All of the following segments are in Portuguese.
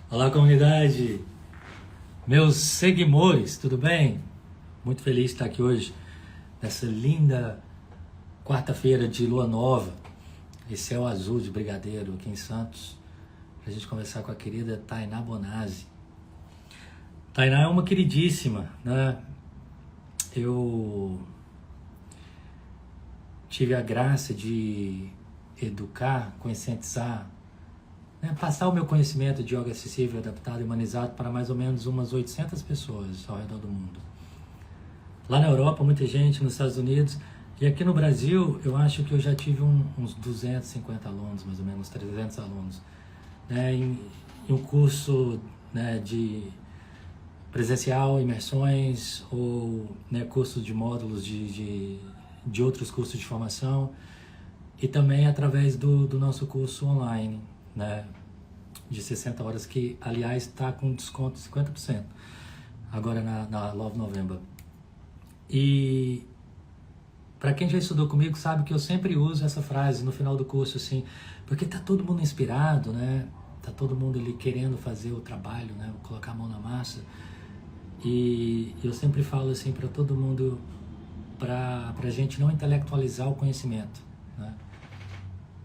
Olá, comunidade, meus seguidores, tudo bem? Muito feliz de estar aqui hoje, nessa linda quarta-feira de lua nova e céu azul de brigadeiro aqui em Santos, para a gente conversar com a querida Tainá Bonazzi. Tainá é uma queridíssima, né? Eu tive a graça de educar, conscientizar, passar o meu conhecimento de yoga acessível, adaptado e humanizado para mais ou menos umas 800 pessoas ao redor do mundo. Lá na Europa, muita gente, nos Estados Unidos, e aqui no Brasil, eu acho que eu já tive uns 250 alunos, mais ou menos, 300 alunos, né, em um curso, né, de presencial, imersões, ou, né, cursos de módulos de outros cursos de formação, e também através do nosso curso online, né, de 60 horas, que aliás está com desconto de 50% agora na Love November. E para quem já estudou comigo sabe que eu sempre uso essa frase no final do curso, assim, porque tá todo mundo inspirado, né? Tá todo mundo ali querendo fazer o trabalho, né? Colocar a mão na massa. E eu sempre falo assim para todo mundo, para a gente não intelectualizar o conhecimento, né?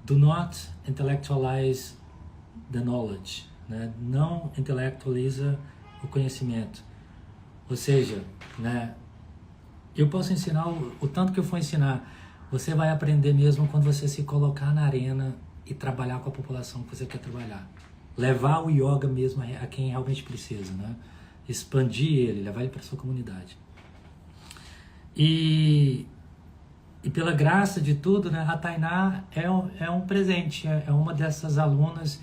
Do not intellectualize the knowledge, né? Não intelectualiza o conhecimento. Ou seja, né, eu posso ensinar o tanto que eu for ensinar, você vai aprender mesmo quando você se colocar na arena e trabalhar com a população que você quer trabalhar. Levar o yoga mesmo a quem realmente precisa, né? Expandir ele, levar ele para sua comunidade. E pela graça de tudo, né, a Tainá é um presente, é uma dessas alunas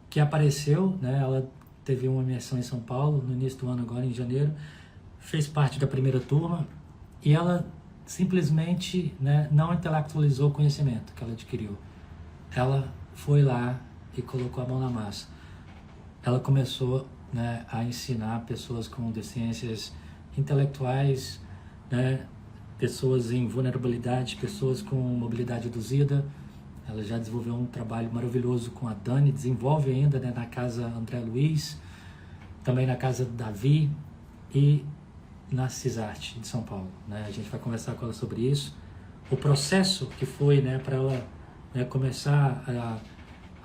que apareceu, né? Ela teve uma imersão em São Paulo no início do ano, agora em janeiro, fez parte da primeira turma e ela simplesmente, né, não intelectualizou o conhecimento que ela adquiriu. Ela foi lá e colocou a mão na massa. Ela começou, né, a ensinar pessoas com deficiências intelectuais, né, pessoas em vulnerabilidade, pessoas com mobilidade reduzida. Ela já desenvolveu um trabalho maravilhoso com a Dani, desenvolve ainda, né, na casa André Luiz, também na casa Davi e na CISART de São Paulo, né? A gente vai conversar com ela sobre isso, o processo que foi, né, para ela, né, começar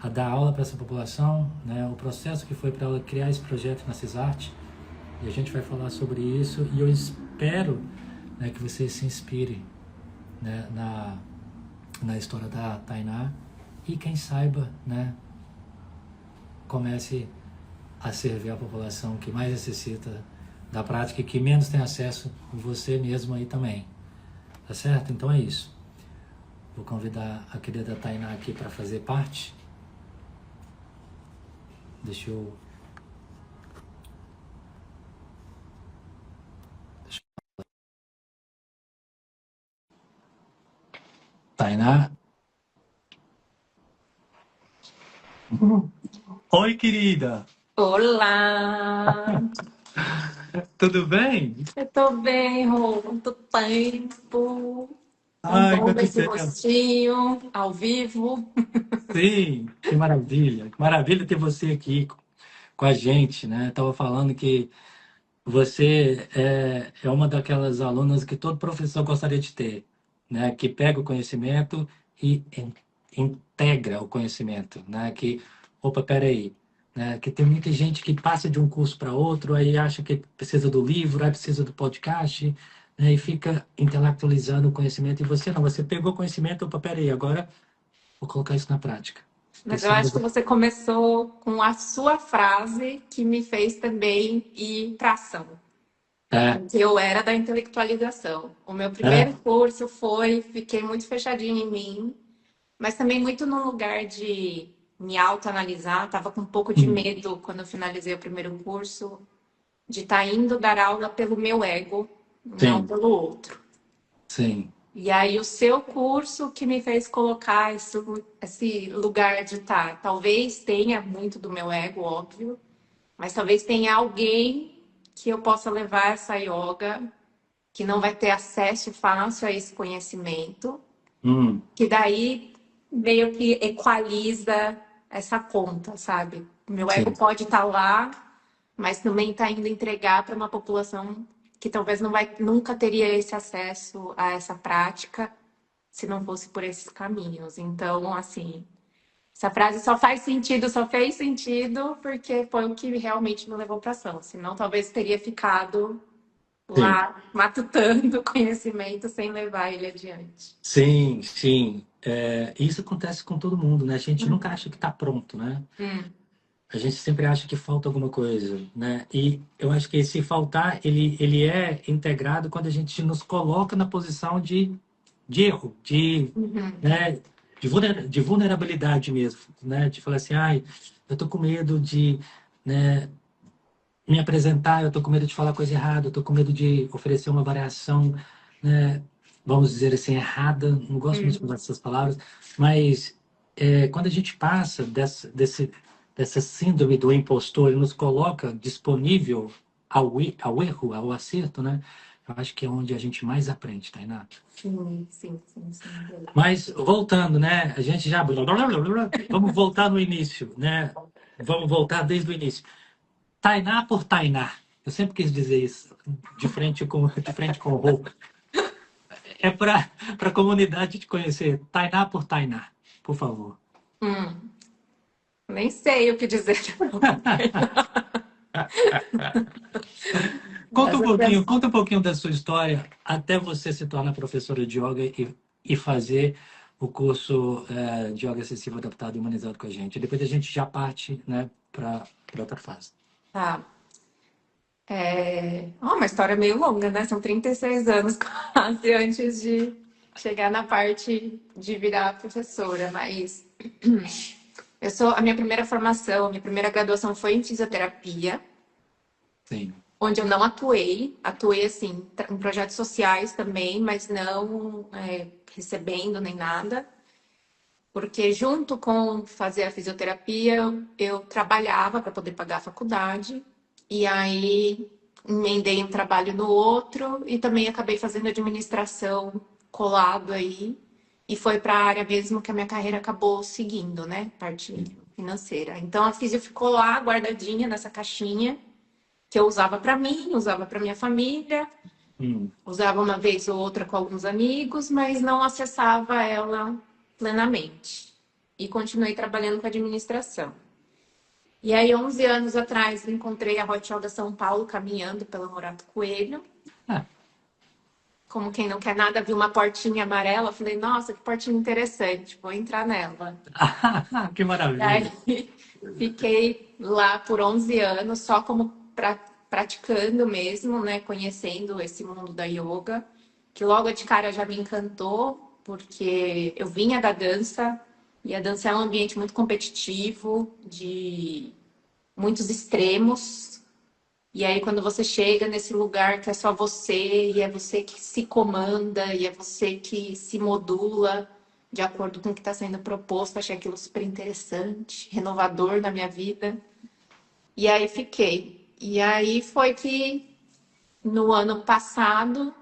a dar aula para essa população, né, o processo que foi para ela criar esse projeto na CISART, e a gente vai falar sobre isso, e eu espero, né, que você se inspire, né, na história da Tainá, e quem saiba, né, comece a servir a população que mais necessita da prática e que menos tem acesso, você mesmo aí também, tá certo? Então é isso. Vou convidar a querida Tainá aqui para fazer parte. Deixa eu... Tainá? Oi, querida! Olá! Tudo bem? Eu tô bem, Rô. Quanto tempo! Tão Ai, bom ver quanto esse tempo! rostinho ao vivo. Sim, que maravilha! Que maravilha ter você aqui com a gente, né? Tava falando que você é uma daquelas alunas que todo professor gostaria de ter, né? Que pega o conhecimento e integra o conhecimento, né? Que, opa, peraí, né? Que tem muita gente que passa de um curso para outro, aí acha que precisa do livro, aí precisa do podcast, né? E fica intelectualizando o conhecimento. E você não, você pegou o conhecimento, opa, peraí, agora vou colocar isso na prática. Mas eu acho que você começou com a sua frase que me fez também ir para ação. É, Porque eu era da intelectualização. O meu é, primeiro curso fiquei muito fechadinha em mim, mas também muito num lugar de me autoanalisar. Tava com um pouco de hum, medo quando eu finalizei o primeiro curso, de estar indo dar aula pelo meu ego, não sim, pelo outro. sim, E aí o seu curso que me fez colocar esse lugar de estar. Talvez tenha muito do meu ego, óbvio, mas talvez tenha alguém que eu possa levar essa yoga, que não vai ter acesso fácil a esse conhecimento, hum, que daí meio que equaliza essa conta, sabe? Meu ego Sim, pode estar lá, mas também está indo entregar para uma população que talvez não vai, nunca teria esse acesso a essa prática se não fosse por esses caminhos. Então, assim, essa frase só faz sentido, só fez sentido porque foi o que realmente me levou para ação. Senão, talvez teria ficado sim. lá matutando conhecimento sem levar ele adiante. Sim, sim. Isso acontece com todo mundo, né? A gente nunca acha que está pronto, né? Hum, A gente sempre acha que falta alguma coisa, né? E eu acho que esse faltar, ele é integrado quando a gente nos coloca na posição de erro, uhum, né, de vulnerabilidade mesmo, né? De falar assim, ai, eu tô com medo de, né, me apresentar, eu tô com medo de falar coisa errada, eu tô com medo de oferecer uma variação, né, vamos dizer assim, errada. Não gosto muito de usar hum, essas palavras, mas quando a gente passa dessa síndrome do impostor e nos coloca disponível ao erro, ao acerto, né? Eu acho que é onde a gente mais aprende, Tainá. sim, beleza. Mas voltando, né? A gente já. Vamos voltar no início, né? Vamos voltar desde o início. Tainá por Tainá. Eu sempre quis dizer isso, de frente com o Rô. É para a comunidade te conhecer. Tainá por Tainá, por favor. Hum, nem sei o que dizer. Mas eu penso. Conta um pouquinho da sua história até você se tornar professora de yoga e fazer o curso de yoga acessível, adaptado e humanizado com a gente. Depois a gente já parte, né, para outra fase. Tá. Uma história meio longa, né? São 36 anos quase antes de chegar na parte de virar professora, mas a minha primeira formação, a minha primeira graduação foi em fisioterapia, Sim. onde eu não atuei assim em projetos sociais também, mas não recebendo nem nada, porque junto com fazer a fisioterapia, eu trabalhava para poder pagar a faculdade, e aí emendei um trabalho no outro e também acabei fazendo administração colado aí, e foi para a área mesmo que a minha carreira acabou seguindo, né? Parte financeira. Então a fisio ficou lá guardadinha nessa caixinha que eu usava para mim, usava para minha família, Hum. usava uma vez ou outra com alguns amigos, mas não acessava ela plenamente. E continuei trabalhando com administração. E aí, 11 anos atrás, encontrei a Hot Yoga São Paulo caminhando pela Morato Coelho. Ah, Como quem não quer nada, vi uma portinha amarela. Falei, nossa, que portinha interessante, vou entrar nela. que E maravilha. aí, fiquei lá por 11 anos, só como praticando mesmo, né? Conhecendo esse mundo da yoga, que logo de cara já me encantou, porque eu vinha da dança, e a dança é um ambiente muito competitivo, de muitos extremos. E aí, quando você chega nesse lugar que é só você, e é você que se comanda, e é você que se modula de acordo com o que está sendo proposto, achei aquilo super interessante, renovador na minha vida. E aí fiquei. E aí foi que no ano passado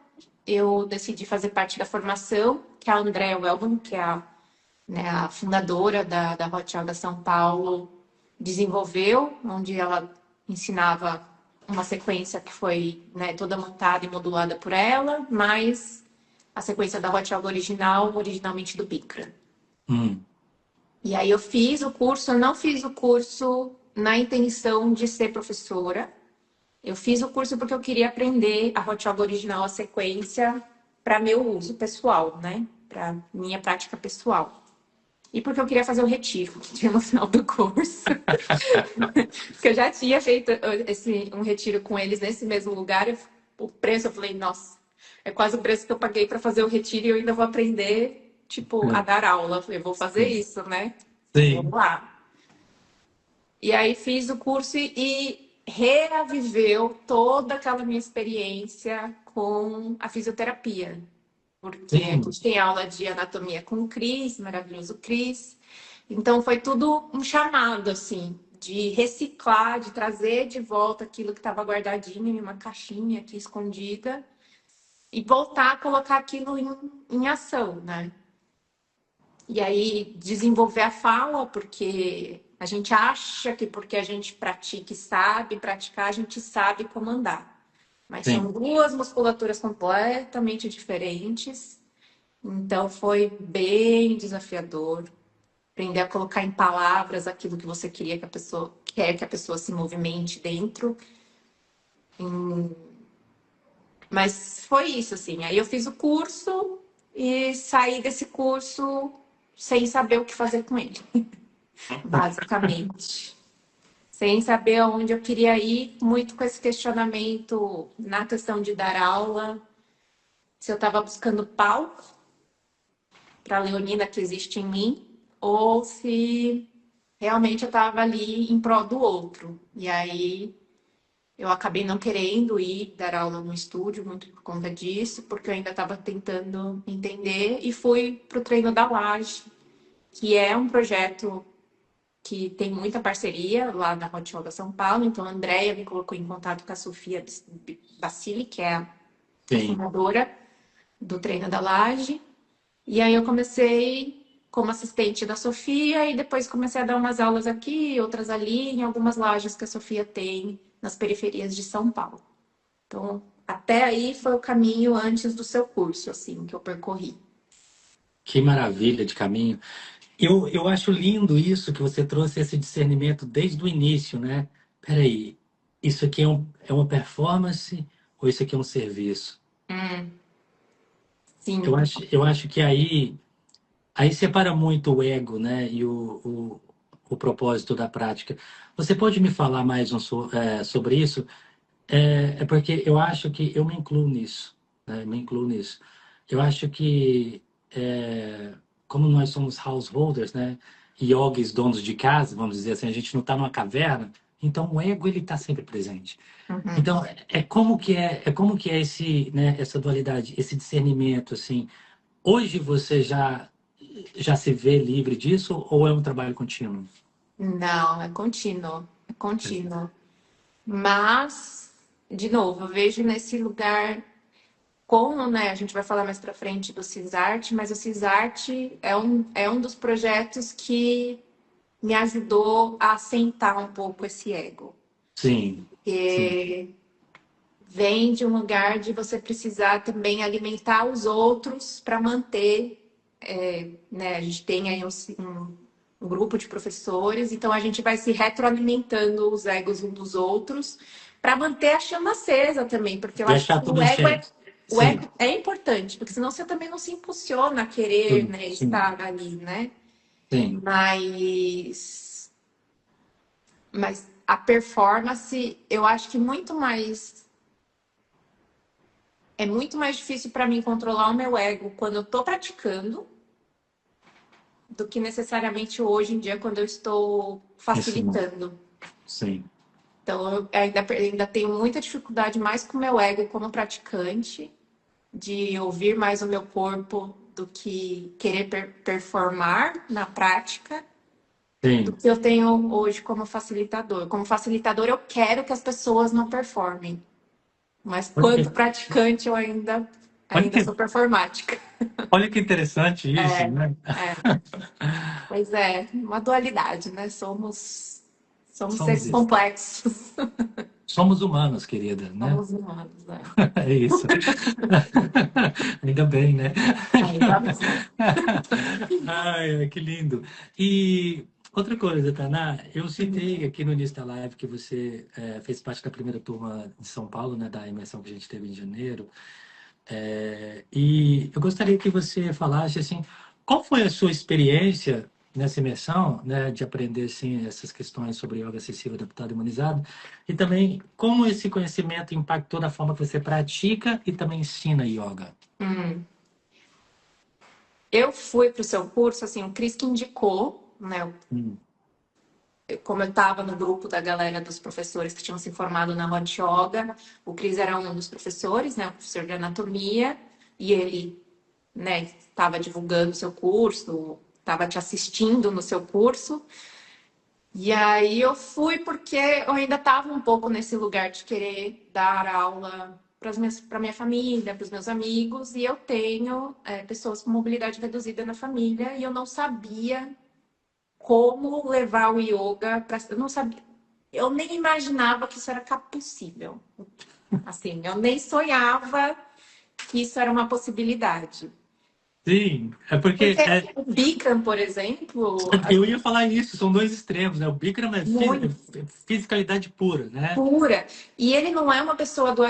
eu decidi fazer parte da formação, que a Andrea Wellman, que é a fundadora da Hot Yoga São Paulo, desenvolveu, onde ela ensinava uma sequência que foi, né, toda montada e modulada por ela, mais a sequência da Hot Yoga original, originalmente do Bikram. Hum. E aí eu fiz o curso, eu não fiz o curso na intenção de ser professora. Eu fiz o curso porque eu queria aprender a Hot Yoga original, a sequência, para meu uso pessoal, né? Para minha prática pessoal. E porque eu queria fazer o retiro que tinha no final do curso. Porque eu já tinha feito um retiro com eles nesse mesmo lugar. O preço, eu falei, nossa, é quase o preço que eu paguei para fazer o retiro e eu ainda vou aprender, tipo, a dar aula. Eu falei, vou fazer Sim. isso, né? Vamos Sim. lá. E aí fiz o curso e reaviveu toda aquela minha experiência com a fisioterapia. Porque a Sim. gente tem aula de anatomia com o Cris, maravilhoso Cris. Então foi tudo um chamado, assim, de reciclar, de trazer de volta aquilo que estava guardadinho em uma caixinha aqui escondida e voltar a colocar aquilo em ação, né? E aí desenvolver a fala, porque A gente acha que porque a gente pratica e sabe praticar, a gente sabe comandar. Mas são Sim. duas musculaturas completamente diferentes. Então foi bem desafiador. Aprender a colocar em palavras aquilo que você queria que a pessoa quer que a pessoa se movimente dentro. Mas foi isso, assim. Aí eu fiz o curso e saí desse curso sem saber o que fazer com ele, basicamente. Sem saber aonde eu queria ir, muito com esse questionamento na questão de dar aula, se eu estava buscando palco para a leonina que existe em mim, ou se realmente eu estava ali em prol do outro. E aí eu acabei não querendo ir dar aula no estúdio, muito por conta disso, porque eu ainda estava tentando entender, e fui para o treino da Laje, que é um projeto que tem muita parceria lá na Hot Yoga São Paulo. Então, a Andrea me colocou em contato com a Sofia Bacilli, que é a Sim. fundadora do Treino da Laje. E aí eu comecei como assistente da Sofia e depois comecei a dar umas aulas aqui, outras ali, em algumas lajes que a Sofia tem nas periferias de São Paulo. Então, até aí foi o caminho antes do seu curso, assim, que eu percorri. Que maravilha de caminho. Eu acho lindo isso que você trouxe esse discernimento desde o início, né? Peraí, isso aqui é uma performance ou isso aqui é um serviço? Sim. Eu acho que aí separa muito o ego, né? E o propósito da prática. Você pode me falar mais sobre isso? É porque eu acho que eu me incluo nisso, né? Me incluo nisso. Eu acho que, como nós somos householders, né? Yogis, donos de casa, vamos dizer assim, a gente não está numa caverna, então o ego ele está sempre presente. Uhum. Então é como que é esse, né? Essa dualidade, esse discernimento, assim. Hoje você já se vê livre disso ou é um trabalho contínuo? Não, é contínuo. É contínuo. Mas, de novo, eu vejo nesse lugar como, né, a gente vai falar mais para frente do CISART, mas o CISART é um dos projetos que me ajudou a assentar um pouco esse ego. Sim, sim, Porque vem de um lugar de você precisar também alimentar os outros para manter, né, a gente tem aí um grupo de professores, então a gente vai se retroalimentando os egos uns dos outros para manter a chama acesa também, porque eu acho que deixar tudo em xeque. o Sim, ego é importante, porque senão você também não se impulsiona a querer, sim, né, sim, estar ali, né? sim. Mas, mas a performance, eu acho que é muito mais difícil para mim controlar o meu ego quando eu estou praticando do que necessariamente hoje em dia quando eu estou Ensinar. facilitando. Sim. Então, eu ainda tenho muita dificuldade mais com o meu ego como praticante, de ouvir mais o meu corpo do que querer performar na prática, do Sim. que eu tenho hoje como facilitador. Como facilitador, eu quero que as pessoas não performem, mas Olha quanto que, praticante, olha ainda que, sou performática. olha que interessante isso, É, né? é. Pois é, uma dualidade, né? Somos Somos seres isso. complexos. Somos humanos, querida, né? Somos humanos, né? É isso. Ainda bem, né? Ainda bem. Ai, que lindo. E outra coisa, Taná, eu citei aqui no início da live que você fez parte da primeira turma de São Paulo, né, da imersão que a gente teve em janeiro. E eu gostaria que você falasse assim, qual foi a sua experiência nessa imersão, né, de aprender assim essas questões sobre yoga acessível, adaptado e humanizado, e também como esse conhecimento impactou da forma que você pratica e também ensina yoga. Hum. Eu fui para o seu curso, assim, o Cris que indicou, né? Hum, Como eu estava no grupo da galera dos professores que tinham se formado na Hot Yoga, o Cris era um dos professores, né? O professor de anatomia, e ele, né, estava divulgando o seu curso, estava te assistindo no seu curso. E aí eu fui porque eu ainda estava um pouco nesse lugar de querer dar aula para minha família, para os meus amigos, e eu tenho pessoas com mobilidade reduzida na família, e eu não sabia como levar o yoga para. Eu não sabia, eu nem imaginava que isso era possível. Assim, eu nem sonhava que isso era uma possibilidade. Sim, é porque Porque o Bikram, por exemplo, eu ia falar isso, são dois extremos, né? O Bikram é muito fisicalidade pura, né? pura. E ele não é uma pessoa do.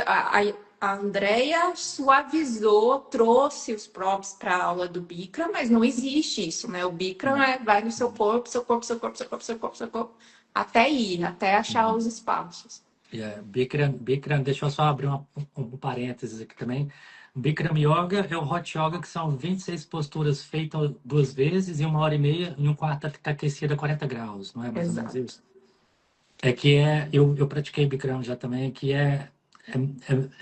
A Andrea suavizou, trouxe os props para a aula do Bikram, mas não existe isso, né? O Bikram vai no seu corpo, seu corpo, seu corpo, seu corpo, seu corpo, seu corpo, até ir, até achar os espaços. Bikram, deixa eu só abrir um parênteses aqui também. Bikram Yoga é o Hot Yoga, que são 26 posturas feitas 2 vezes em 1h30 em um quarto aquecido a 40 graus, não é mais ou menos Exato. isso? Eu pratiquei Bikram já também, que é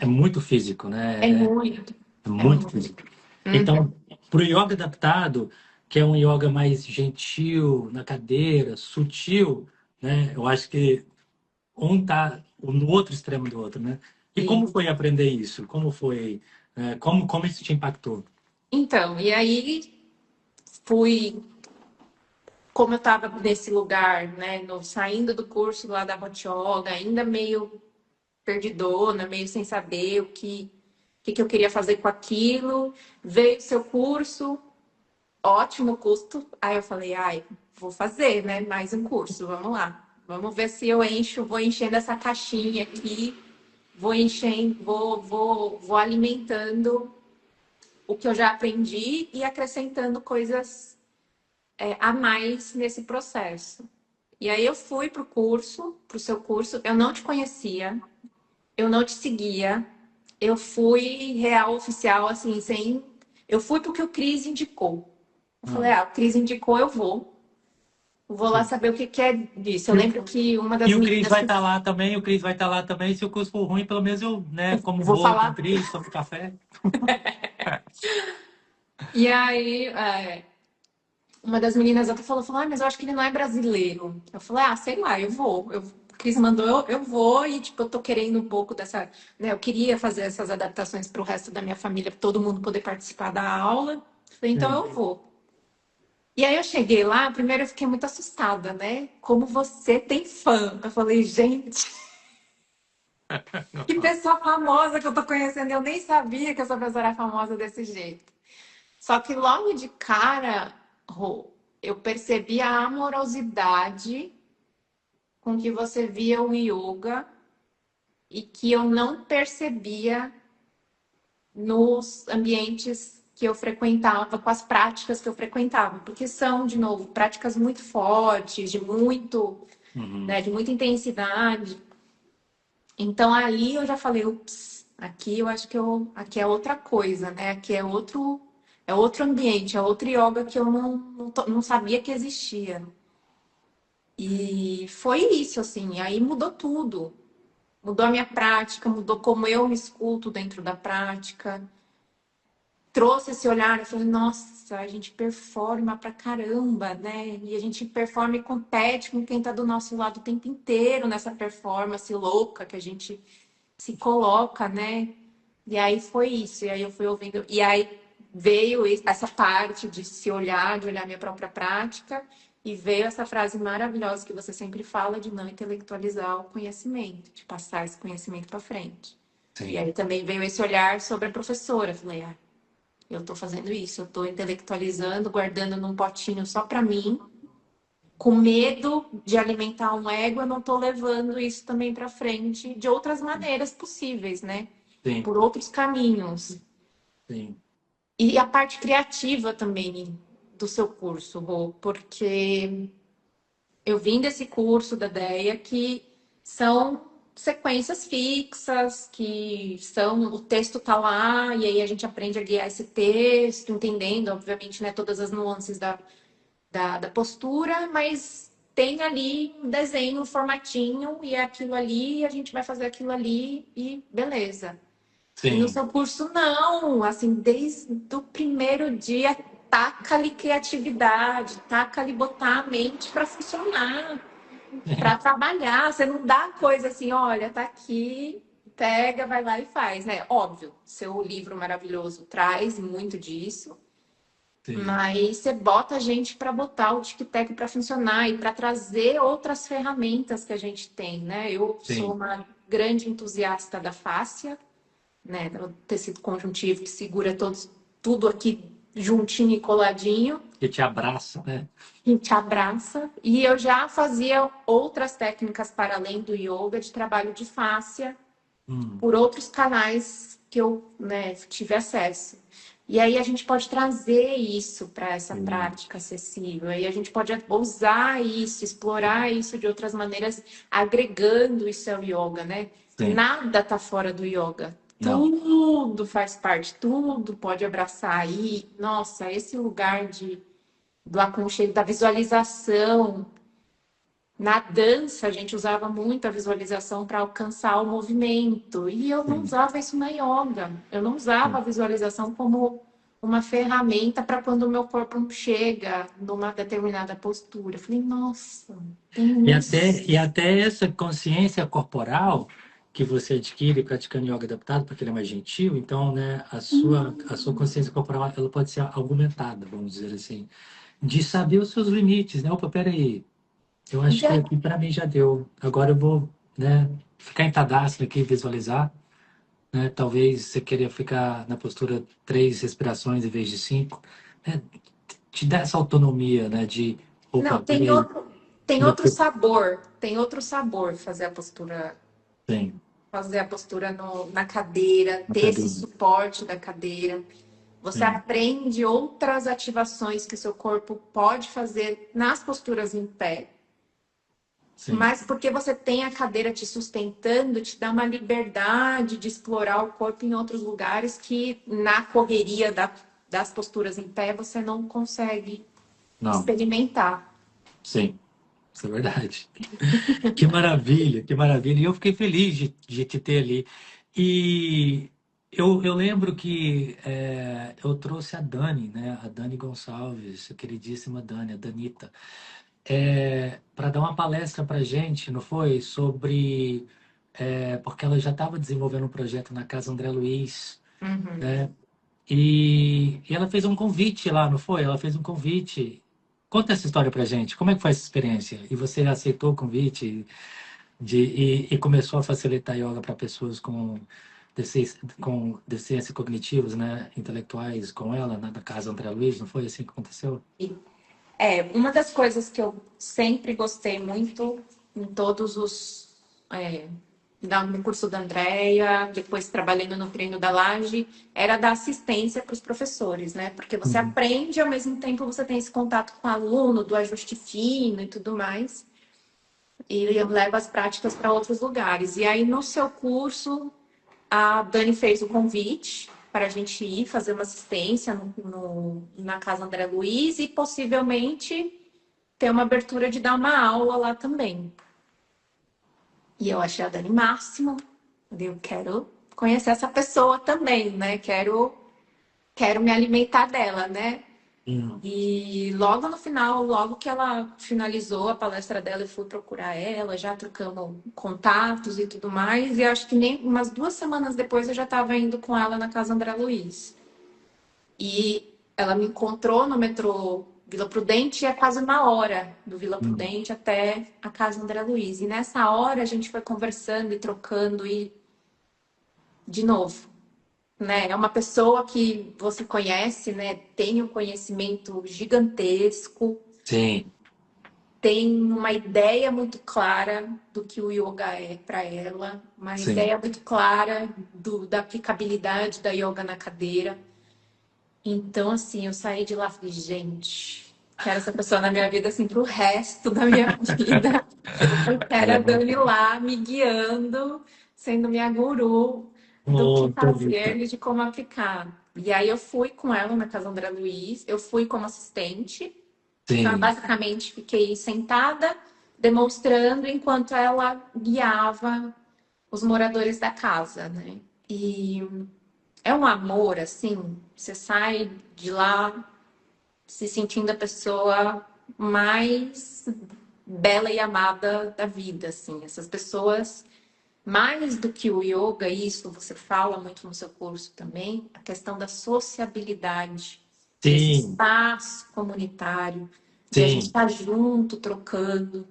muito físico, É né? muito. É É muito muito. físico. Uhum. Então, para o yoga adaptado, que é um yoga mais gentil, na cadeira, sutil, né? Eu acho que um tá no outro extremo do outro, né? E como E, foi aprender isso? Como foi, como isso te impactou? então, e aí fui, como eu estava nesse lugar, né, saindo do curso lá da Hot Yoga, ainda meio perdidona, meio sem saber que eu queria fazer com aquilo. Veio o seu curso, ótimo custo. Aí eu falei, ai, vou fazer, né? Mais um curso, vamos lá. Vamos ver se eu encho, vou enchendo essa caixinha aqui, vou enchendo, vou alimentando o que eu já aprendi e acrescentando coisas a mais nesse processo. E aí eu fui para o curso, para o seu curso, eu não te conhecia, eu não te seguia, eu fui real oficial, assim, sem. Eu fui porque o Cris indicou. Eu falei, Ah, o Cris indicou, eu vou. Vou lá sim. saber o que que é disso. Eu E o, lembro que uma e das o Cris meninas vai que estar lá também, o Cris vai estar lá também. Se o curso for ruim, pelo menos eu, né, como vou bolo com o falar. Cris, tomo café. E aí, uma das meninas até falou, mas eu acho que ele não é brasileiro. Eu falei, sei lá, eu vou. O Cris mandou, eu vou, e tipo, eu tô querendo um pouco dessa, né? Eu queria fazer essas adaptações para o resto da minha família, para todo mundo poder participar da aula. Falei, então Sim. eu vou. E aí eu cheguei lá, primeiro eu fiquei muito assustada, né? Como você tem fã. Eu falei, gente, que pessoa famosa que eu tô conhecendo. Eu nem sabia que essa pessoa era famosa desse jeito. Só que logo de cara, Rô, eu percebi a amorosidade com que você via o yoga e que eu não percebia nos ambientes que eu frequentava, com as práticas que eu frequentava, porque são, de novo, práticas muito fortes, Uhum. né, de muita intensidade. Então ali eu já falei, ups, aqui eu acho que aqui é outra coisa, né? Aqui é outro ambiente, é outro yoga que eu não sabia que existia. E foi isso, assim, aí mudou tudo. Mudou a minha prática, mudou como eu me escuto dentro da prática. Trouxe esse olhar, eu falei, nossa, a gente performa pra caramba, né? E a gente performa e compete com quem tá do nosso lado o tempo inteiro nessa performance louca que a gente se coloca, né? E aí foi isso. E aí eu fui ouvindo. E aí veio essa parte de se olhar, de olhar minha própria prática. E veio essa frase maravilhosa que você sempre fala de não intelectualizar o conhecimento, de passar esse conhecimento para frente. E Sim. aí também veio esse olhar sobre a professora. Eu falei, eu estou fazendo isso, eu estou intelectualizando, guardando num potinho só para mim, com medo de alimentar um ego, eu não estou levando isso também para frente de outras maneiras possíveis, né? Sim. Por outros caminhos. Sim. E a parte criativa também do seu curso, Rô, porque eu vim desse curso da DEA que são sequências fixas, que são, o texto tá lá, e aí a gente aprende a guiar esse texto, entendendo, obviamente, né, todas as nuances da postura, mas tem ali um desenho, um formatinho, e é aquilo ali, e a gente vai fazer aquilo ali, e beleza. E no Sim. seu curso, não. Assim, desde o primeiro dia, taca-lhe criatividade, taca-lhe botar a mente para funcionar, para trabalhar. Você não dá coisa assim, olha, tá aqui, pega, vai lá e faz, né? Óbvio, seu livro maravilhoso traz muito disso. sim, Mas você bota a gente para botar o tic-tac para funcionar e para trazer outras ferramentas que a gente tem, né? Eu sou sim. uma grande entusiasta da fáscia, né? Do tecido conjuntivo que segura tudo aqui juntinho e coladinho Que te abraça, né? e te abraça. E eu já fazia outras técnicas para além do yoga de trabalho de fáscia Hum, por outros canais que eu, né, tive acesso. E aí a gente pode trazer isso para essa sim, prática acessível. Aí a gente pode usar isso, explorar isso de outras maneiras, agregando isso ao yoga, né? sim. Nada tá fora do yoga. Não, Tudo faz parte, tudo pode abraçar aí. Nossa, esse lugar do aconchego, da visualização, na dança, a gente usava muito a visualização para alcançar o movimento, e eu não sim, usava isso na yoga. Eu não usava a sim. visualização como uma ferramenta para quando o meu corpo chega numa determinada postura. Eu falei, nossa, tem isso. E até essa consciência corporal que você adquire praticando yoga adaptado, porque ele é mais gentil, então, né, a sua consciência corporal, ela pode ser aumentada, vamos dizer assim, de saber os seus limites, né? Opa, peraí, eu acho que Já, aqui para mim já deu. Agora eu vou, né, ficar em tadasana aqui, visualizar, né? Talvez você queria ficar na postura 3 respirações em vez de 5, né? Te dá essa autonomia, né, de, opa, não, peraí, meu corpo tem outro sabor tem, fazer a postura na cadeira, na ter esse cadeira. suporte da cadeira. Você Sim, aprende outras ativações que o seu corpo pode fazer nas posturas em pé, sim. mas porque você tem a cadeira te sustentando, te dá uma liberdade de explorar o corpo em outros lugares que na correria das posturas em pé você não consegue Não, experimentar. sim, isso é verdade. Que maravilha, que maravilha. E eu fiquei feliz de te ter ali. E eu lembro que eu trouxe a Dani, né? A Dani Gonçalves, a queridíssima Dani, a Danita, para dar uma palestra para gente, não foi? Sobre. Porque ela já estava desenvolvendo um projeto na Casa André Luiz, Uhum. né? E ela fez um convite lá, não foi? Ela fez um convite. Conta essa história pra gente. Como é que foi essa experiência? E você aceitou o convite e começou a facilitar yoga para pessoas com deficiência cognitivos, né, intelectuais, com ela, na casa André Luiz, não foi assim que aconteceu? Uma das coisas que eu sempre gostei muito em todos os. É, no curso da Andrea, depois trabalhando no treino da Laje, era dar assistência para os professores, né? Porque você Uhum. aprende, ao mesmo tempo você tem esse contato com o aluno, do ajuste fino e tudo mais, e leva as práticas para outros lugares. E aí, no seu curso, a Dani fez o convite para a gente ir fazer uma assistência na Casa André Luiz e possivelmente ter uma abertura de dar uma aula lá também. E eu achei a Dani máximo. Eu quero conhecer essa pessoa também, né? Quero me alimentar dela, né? Uhum. E logo no final, logo que ela finalizou a palestra dela, eu fui procurar ela, já trocamos contatos e tudo mais. E acho que nem umas 2 semanas depois eu já estava indo com ela na casa André Luiz. E ela me encontrou no metrô Vila Prudente, e é quase 1 hora do Vila Uhum. Prudente até a casa André Luiz. E nessa hora a gente foi conversando e trocando e de novo, né? É uma pessoa que você conhece, né? Tem um conhecimento gigantesco, Sim, tem uma ideia muito clara do que o yoga é para ela, uma sim. ideia muito clara da aplicabilidade da yoga na cadeira. Então, assim, eu saí de lá e falei, gente, quero essa pessoa na minha vida, assim, pro resto da minha vida. Eu quero Ela a é Dani muito... lá me guiando, sendo minha guru do que Oh, fazer Thalita. e de como aplicar. E aí eu fui com ela na casa André Luiz, eu fui como assistente. Então, eu Sim, basicamente fiquei sentada, demonstrando enquanto ela guiava os moradores da casa, né? E é um amor, assim, você sai de lá se sentindo a pessoa mais bela e amada da vida, assim. Essas pessoas, mais do que o yoga, isso você fala muito no seu curso também, a questão da sociabilidade. desse Sim, espaço comunitário, de a gente sim. estar junto, trocando,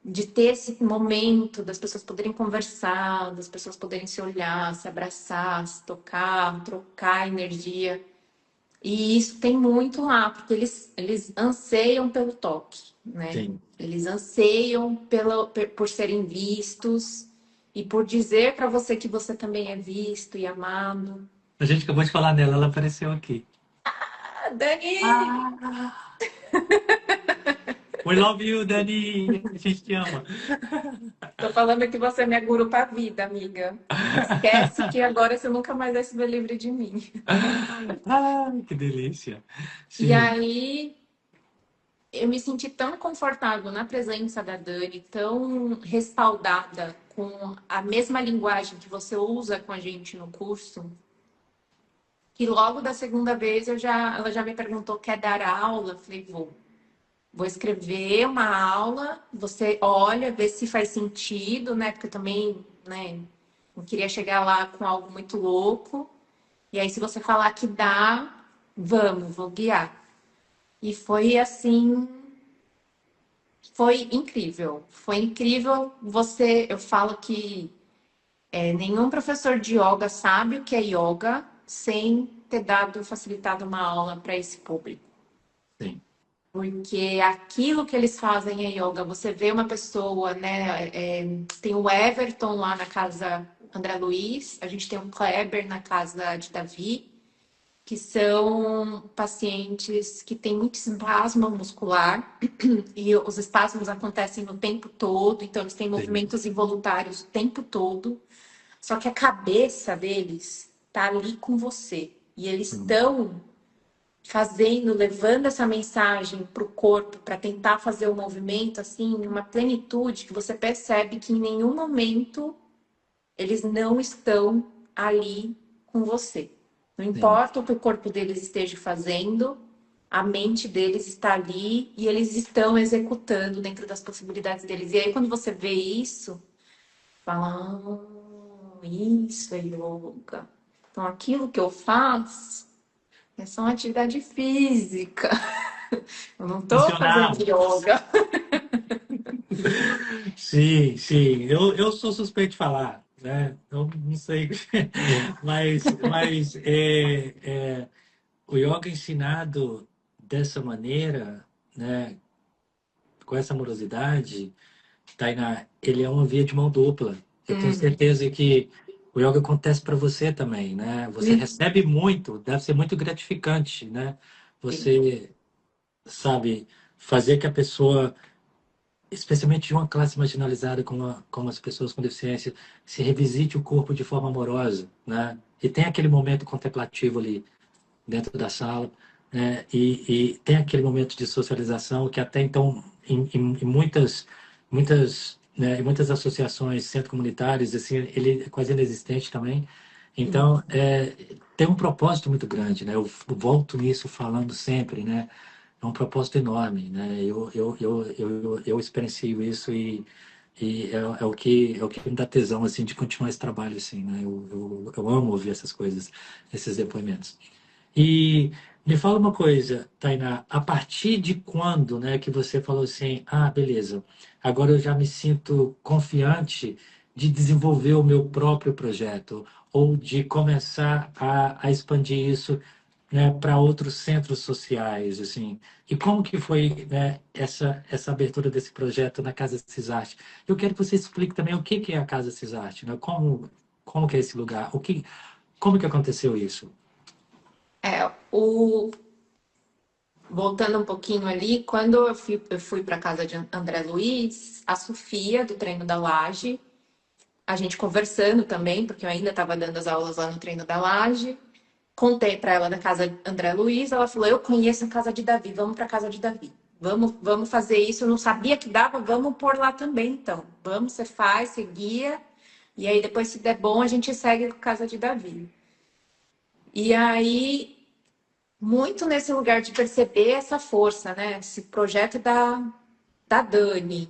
de ter esse momento das pessoas poderem conversar, das pessoas poderem se olhar, se abraçar, se tocar, trocar energia. E isso tem muito lá, porque eles anseiam pelo toque, né? Sim. Eles anseiam por serem vistos e por dizer para você que você também é visto e amado. A gente acabou de falar dela, ela apareceu aqui. Ah, Dani! Ah, we love you, Dani. A gente te ama. Tô falando que você é minha guru pra vida, amiga. Esquece que agora você nunca mais vai se ver livre de mim. Ai, que delícia. E Sim, aí eu me senti tão confortável na presença da Dani, tão respaldada com a mesma linguagem que você usa com a gente no curso, que logo da segunda vez ela já me perguntou: quer dar aula? Eu falei: vou escrever uma aula, você olha, vê se faz sentido, né? Porque eu também, né, não queria chegar lá com algo muito louco. E aí, se você falar que dá, vou guiar. E foi assim, foi incrível. Foi incrível. Eu falo que nenhum professor de yoga sabe o que é yoga sem ter facilitado uma aula para esse público. sim, Porque aquilo que eles fazem é yoga. Você vê uma pessoa, né? Tem o Everton lá na casa André Luiz, a gente tem o Kleber na casa de Davi, que são pacientes que têm muito espasmo muscular e os espasmos acontecem o tempo todo, então eles têm sim, movimentos involuntários o tempo todo. Só que a cabeça deles tá ali com você e eles sim, estão fazendo, levando essa mensagem para o corpo para tentar fazer o movimento assim, uma plenitude que você percebe que em nenhum momento eles não estão ali com você. Não sim, importa o que o corpo deles esteja fazendo, a mente deles está ali e eles estão executando dentro das possibilidades deles. E aí, quando você vê isso, fala: isso é yoga. Então, aquilo que eu faço é só uma atividade física. Eu não estou fazendo funcional. yoga. Sim, sim. Eu sou suspeito de falar, né? Eu não sei, mas o yoga ensinado dessa maneira, né? Com essa amorosidade, Tainá, ele é uma via de mão dupla. Eu tenho certeza que o yoga acontece para você também, né? Você recebe muito, deve ser muito gratificante, né? Você sabe fazer que a pessoa, especialmente de uma classe marginalizada como as pessoas com deficiência, se revisite o corpo de forma amorosa, né? E tem aquele momento contemplativo ali dentro da sala, né? E tem aquele momento de socialização que até então em em muitas associações, centros comunitários, assim, ele é quase inexistente também. Então, tem um propósito muito grande, né? Eu volto nisso falando sempre, né? É um propósito enorme, né? Eu experiencio isso e é o que me dá tesão, assim, de continuar esse trabalho, assim, né? Eu amo ouvir essas coisas, esses depoimentos. E me fala uma coisa, Tainá, a partir de quando, né, que você falou assim, ah, beleza, agora eu já me sinto confiante de desenvolver o meu próprio projeto ou de começar a expandir isso, né, para outros centros sociais, assim. E como que foi, né, essa abertura desse projeto na Casa Cisarte? Eu quero que você explique também o que que é a Casa Cisarte, né? Como que é esse lugar? Como que aconteceu isso? É, voltando um pouquinho ali, quando eu fui para casa de André Luiz, a Sofia, do treino da Laje, a gente conversando também, porque eu ainda estava dando as aulas lá no treino da Laje, contei para ela da casa de André Luiz, ela falou: eu conheço a casa de Davi, vamos para a casa de Davi. Vamos fazer isso. Eu não sabia que dava, vamos por lá também, então. Vamos, você faz, você guia, e aí depois, se der bom, a gente segue com a casa de Davi. E aí muito nesse lugar de perceber essa força, né? Esse projeto da Dani,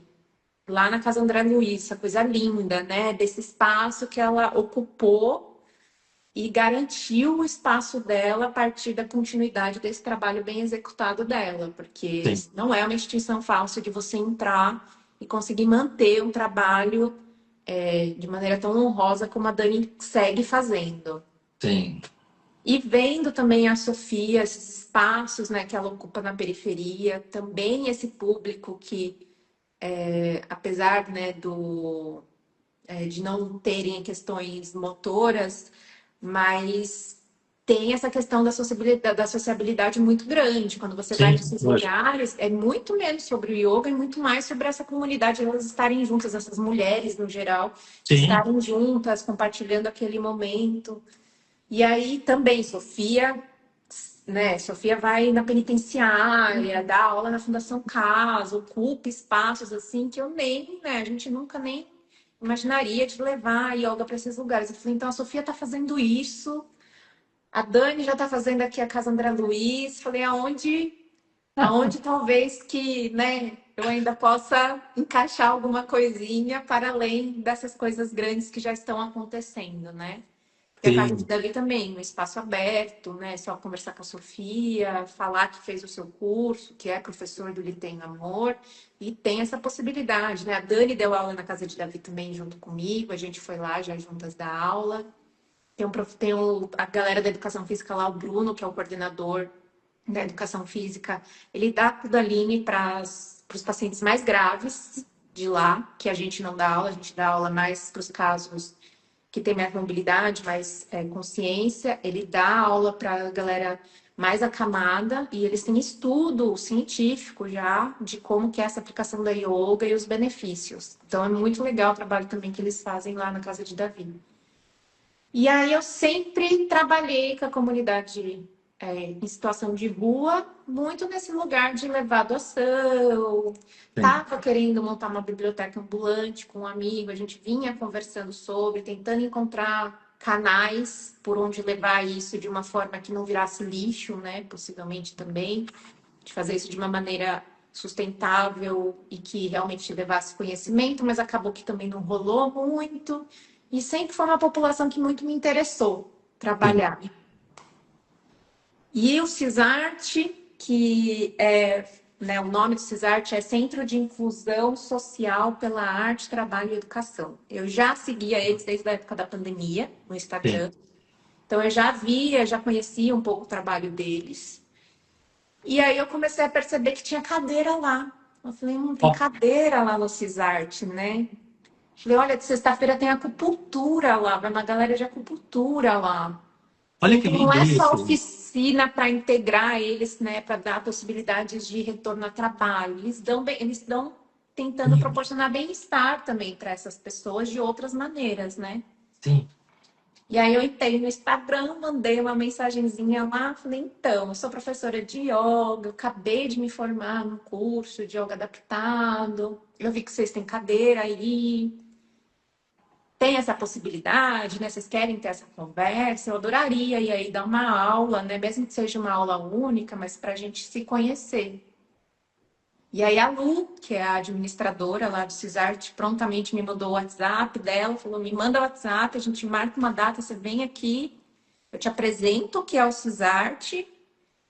lá na Casa André Luiz, essa coisa linda, né? Desse espaço que ela ocupou e garantiu o espaço dela a partir da continuidade desse trabalho bem executado dela, porque Sim, não é uma instituição fácil de você entrar e conseguir manter um trabalho de maneira tão honrosa como a Dani segue fazendo. sim, E vendo também a Sofia, esses espaços, né, que ela ocupa na periferia, também esse público que, apesar, né, de não terem questões motoras, mas tem essa questão da sociabilidade muito grande. Quando você vai sim, nesses lógico. lugares, é muito menos sobre o yoga e muito mais sobre essa comunidade, elas estarem juntas, essas mulheres no geral, Sim, estarem juntas, compartilhando aquele momento. E aí também, Sofia, né? Sofia vai na penitenciária, dá aula na Fundação Casa, ocupa espaços assim que eu nem, né? A gente nunca nem imaginaria de levar a yoga para esses lugares. Eu falei, então a Sofia está fazendo isso, a Dani já está fazendo aqui a Casa André Luiz. Falei, aonde talvez que, né? Eu ainda possa encaixar alguma coisinha para além dessas coisas grandes que já estão acontecendo, né? E a casa de sim, Davi também, um espaço aberto, né? Só conversar com a Sofia, falar que fez o seu curso, que é professor do Litem Amor, e tem essa possibilidade, né? A Dani deu aula na casa de Davi também junto comigo, a gente foi lá já juntas da aula. A galera da educação física lá, o Bruno, que é o coordenador da educação física, ele dá Kundalini para os pacientes mais graves de lá, que a gente não dá aula, a gente dá aula mais para os casos que tem mais mobilidade, mais consciência. Ele dá aula para a galera mais acamada e eles têm estudo científico já de como que é essa aplicação da yoga e os benefícios. Então é muito legal o trabalho também que eles fazem lá na casa de Davi. E aí eu sempre trabalhei com a comunidade em situação de rua, muito nesse lugar de levar doação. sim. Estava querendo montar uma biblioteca ambulante com um amigo, a gente vinha conversando sobre, tentando encontrar canais por onde levar isso de uma forma que não virasse lixo, né? Possivelmente também, de fazer isso de uma maneira sustentável e que realmente levasse conhecimento, mas acabou que também não rolou muito. E sempre foi uma população que muito me interessou Sim. trabalhar. E o CISART, que é, né, o nome do CISART é Centro de Inclusão Social pela Arte, Trabalho e Educação. Eu já seguia eles desde a época da pandemia no Sim. Instagram. Então eu já via, já conhecia um pouco o trabalho deles. E aí eu comecei a perceber que tinha cadeira lá. Eu falei, tem Ó, cadeira lá no CISART, né? Falei, olha, de sexta-feira tem acupuntura lá, vai uma galera de acupuntura lá. Falei, olha que então não lindo é só isso. oficina para integrar eles, né, para dar possibilidades de retorno ao trabalho. Eles dão tentando Sim, proporcionar bem-estar também para essas pessoas de outras maneiras, né? sim. E aí eu entrei no Instagram, mandei uma mensagenzinha lá, falei, então, eu sou professora de yoga, eu acabei de me formar num curso de yoga adaptado, eu vi que vocês têm cadeira aí, tem essa possibilidade, né? Vocês querem ter essa conversa? Eu adoraria e aí dar uma aula, né? Mesmo que seja uma aula única, mas para a gente se conhecer. E aí a Lu, que é a administradora lá do CISART, prontamente me mandou o WhatsApp dela, falou: me manda o WhatsApp, a gente marca uma data, você vem aqui, eu te apresento o que é o CISART,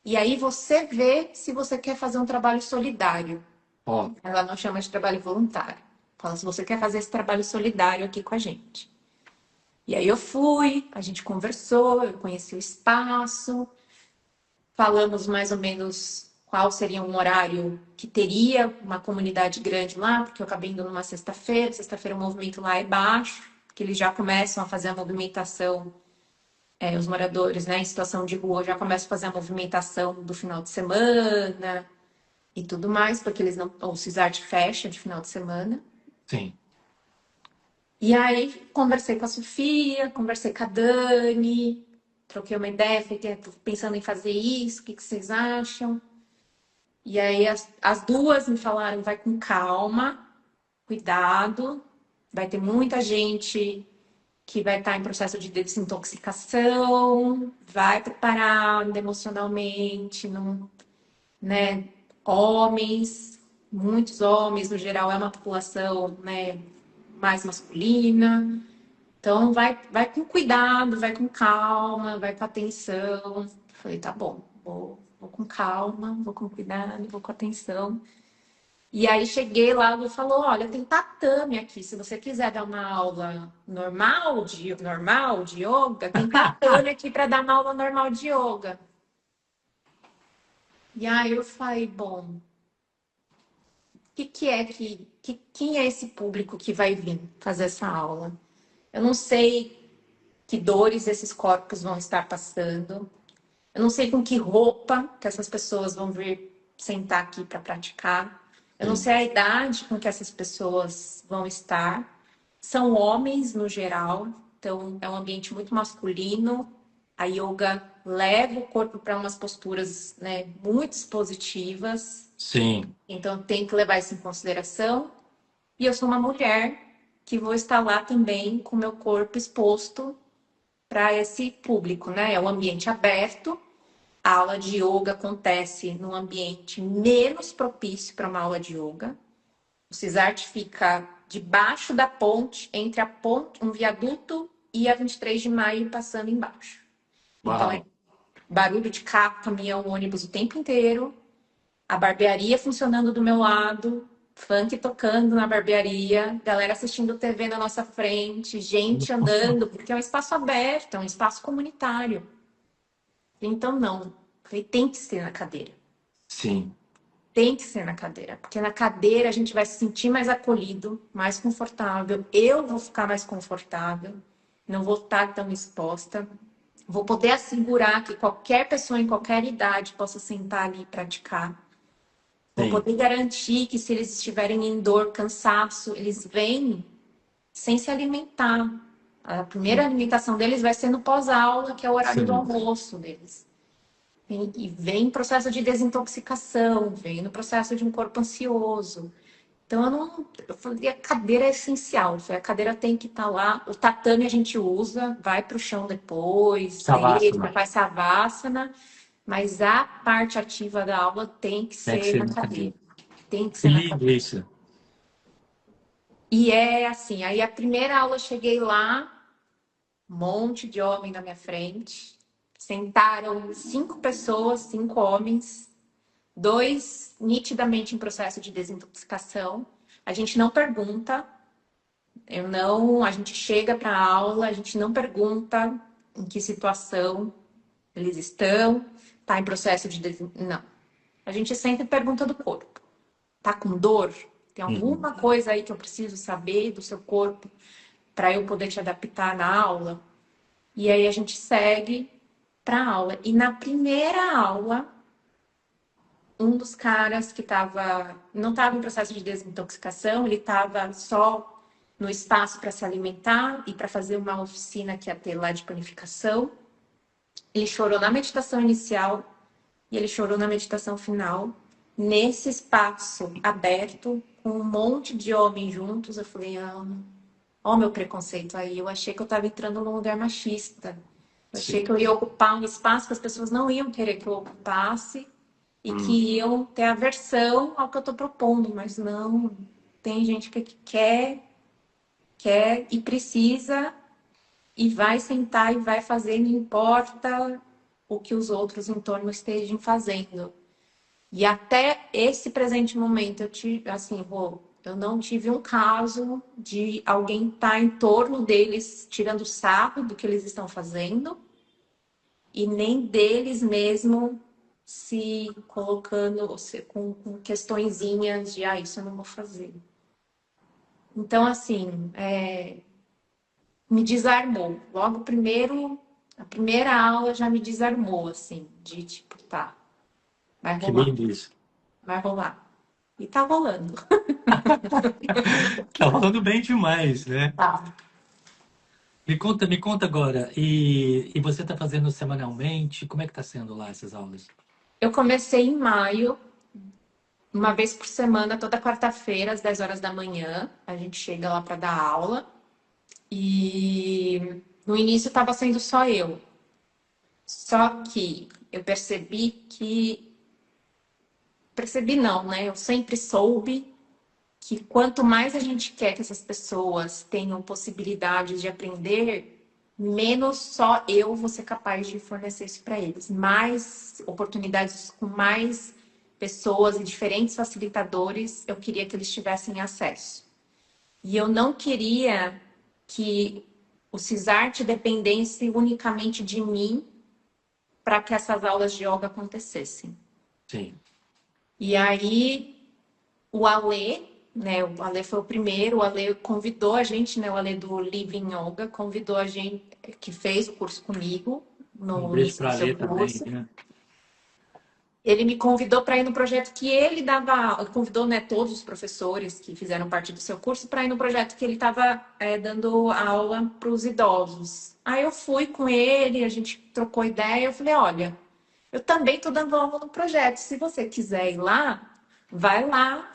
e aí você vê se você quer fazer um trabalho solidário. Ó, Ela não chama de trabalho voluntário. Fala se você quer fazer esse trabalho solidário aqui com a gente. E aí eu fui, a gente conversou, eu conheci o espaço, falamos mais ou menos qual seria um horário que teria uma comunidade grande lá, porque eu acabei indo numa sexta-feira, sexta-feira o movimento lá é baixo, que eles já começam a fazer a movimentação, os moradores, né, em situação de rua já começam a fazer a movimentação do final de semana e tudo mais, porque eles não, o CISART fecha de final de semana. sim. E aí conversei com a Sofia, conversei com a Dani, troquei uma ideia, falei, tô pensando em fazer isso, o que vocês acham? E aí as duas me falaram, vai com calma, cuidado, vai ter muita gente que vai estar em processo de desintoxicação, vai preparado emocionalmente, não, né? Homens, muitos homens, no geral, é uma população, né, mais masculina. Então, vai com cuidado, vai com calma, vai com atenção. Falei, tá bom, vou com calma, vou com cuidado, vou com atenção. E aí cheguei lá, ele falou, olha, tem tatame aqui, se você quiser dar uma aula normal de yoga, tem tatame aqui para dar uma aula normal de yoga. E aí eu falei, bom, quem é esse público que vai vir fazer essa aula? Eu não sei que dores esses corpos vão estar passando. Eu não sei com que roupa que essas pessoas vão vir sentar aqui para praticar. Eu não Sim. sei a idade com que essas pessoas vão estar. São homens no geral, então é um ambiente muito masculino. A yoga leva o corpo para umas posturas, né, muito positivas. Sim. Então tem que levar isso em consideração. E eu sou uma mulher que vou estar lá também com o meu corpo exposto para esse público, né? É um ambiente aberto. A aula de yoga acontece num ambiente menos propício para uma aula de yoga. O CISART fica debaixo da ponte, entre a ponte, um viaduto e a 23 de maio passando embaixo. Então é Uau. barulho de carro, caminhão, ônibus o tempo inteiro, a barbearia funcionando do meu lado, funk tocando na barbearia, galera assistindo TV na nossa frente, gente andando, porque é um espaço aberto, é um espaço comunitário. Então, não. Falei, tem que ser na cadeira. Sim. Tem que ser na cadeira. Porque na cadeira a gente vai se sentir mais acolhido, mais confortável. Eu vou ficar mais confortável. Não vou estar tão exposta. Vou poder assegurar que qualquer pessoa em qualquer idade possa sentar ali e praticar. Vou Sim. poder garantir que se eles estiverem em dor, cansaço, eles vêm sem se alimentar. A primeira alimentação deles vai ser no pós-aula, que é o horário do Sim. almoço deles. E vem processo de desintoxicação, vem no processo de um corpo ansioso. Então, eu falei, a cadeira é essencial. Eu falei, a cadeira tem que estar lá. O tatame a gente usa, vai para o chão depois, deita, Savasana. faz savasana, mas a parte ativa da aula tem que Tem que ser ser na na cadeira. cadeira. Tem que Que ser na lindo cadeira. isso. E é assim, aí a primeira aula eu cheguei lá, um monte de homem na minha frente. Sentaram 5 pessoas, 5 homens, dois nitidamente em processo de desintoxicação. A gente não pergunta, a gente chega para a aula, a gente não pergunta em que situação eles estão, tá em processo de não. A gente sempre pergunta do corpo. Tá com dor? Tem Uhum. alguma coisa aí que eu preciso saber do seu corpo para eu poder te adaptar na aula? E aí a gente segue para a aula. E na primeira aula, um dos caras que não estava em processo de desintoxicação, ele estava só no espaço para se alimentar e para fazer uma oficina que ia ter lá de panificação. Ele chorou na meditação inicial e ele chorou na meditação final. Nesse espaço aberto, com um monte de homens juntos, eu falei, ó, meu preconceito aí. Eu achei que eu estava entrando num lugar machista. Eu achei Sim. que eu ia ocupar um espaço que as pessoas não iam querer que eu ocupasse e Hum. que iam ter aversão ao que eu estou propondo, mas não. Tem gente que quer e precisa e vai sentar e vai fazer, não importa o que os outros em torno estejam fazendo. E até esse presente momento, eu não tive um caso de alguém estar em torno deles tirando sarro do que eles estão fazendo e nem deles mesmo se colocando com questõezinhas de isso eu não vou fazer. Então, assim, me desarmou. Logo a primeira aula já me desarmou, assim, de tipo, tá, vai Que rolar, lindo isso. vai rolar. E tá rolando. Tá falando bem demais, né? Tá. Me conta agora. E você está fazendo semanalmente? Como é que está sendo lá essas aulas? Eu comecei em maio, uma vez por semana, toda quarta-feira, às 10 horas da manhã. A gente chega lá para dar aula. E no início estava sendo só eu. Só que eu percebi não, né? Eu sempre soube que quanto mais a gente quer que essas pessoas tenham possibilidade de aprender, menos só eu vou ser capaz de fornecer isso para eles. Mais oportunidades com mais pessoas e diferentes facilitadores, eu queria que eles tivessem acesso. E eu não queria que o CISART dependesse unicamente de mim para que essas aulas de yoga acontecessem. Sim. E aí, o Alê, né? O Alê foi o primeiro, o Alê convidou a gente, né? O Alê do Living Yoga convidou a gente, que fez o curso comigo, Um no beijo início do para seu Lê também, curso. né? Ele me convidou para ir no projeto que ele dava, convidou, né, todos os professores que fizeram parte do seu curso para ir no projeto que ele estava dando aula para os idosos. Aí eu fui com ele, a gente trocou ideia, eu falei, olha, eu também estou dando aula no projeto, se você quiser ir lá, vai lá.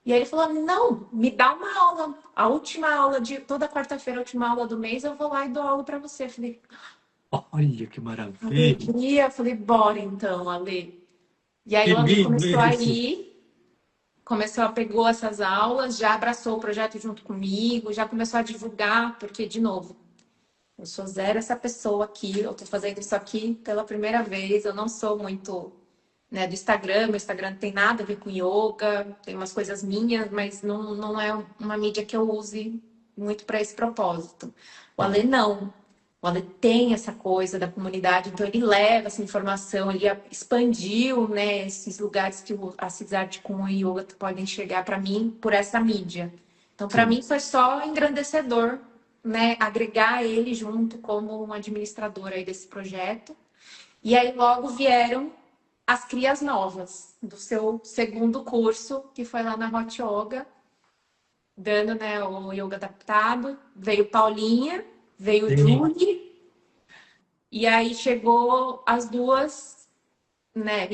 E aí ele falou, não, me dá uma aula, a última aula de toda quarta-feira, a última aula do mês, eu vou lá e dou aula para você. Eu falei, Olha que maravilha! alegria, eu falei, bora então, Ale. E aí Que o Ale lindo começou a isso! ir, pegou essas aulas, já abraçou o projeto junto comigo, já começou a divulgar, porque, de novo, eu sou zero essa pessoa aqui, eu tô fazendo isso aqui pela primeira vez, eu não sou muito, né, do Instagram, meu Instagram não tem nada a ver com yoga, tem umas coisas minhas, mas não é uma mídia que eu use muito para esse propósito. O Ale Sim. não. O Ale tem essa coisa da comunidade, então ele leva essa informação, ele expandiu, né, esses lugares que a Cisarte com o yoga podem chegar para mim por essa mídia. Então, para Sim. mim, foi só engrandecedor, né, agregar ele junto como um administrador aí desse projeto. E aí logo vieram as crias novas do seu segundo curso, que foi lá na Hot Yoga, dando, né, o yoga adaptado. Veio Paulinha, veio Sim. Julie, e aí chegou as duas, né?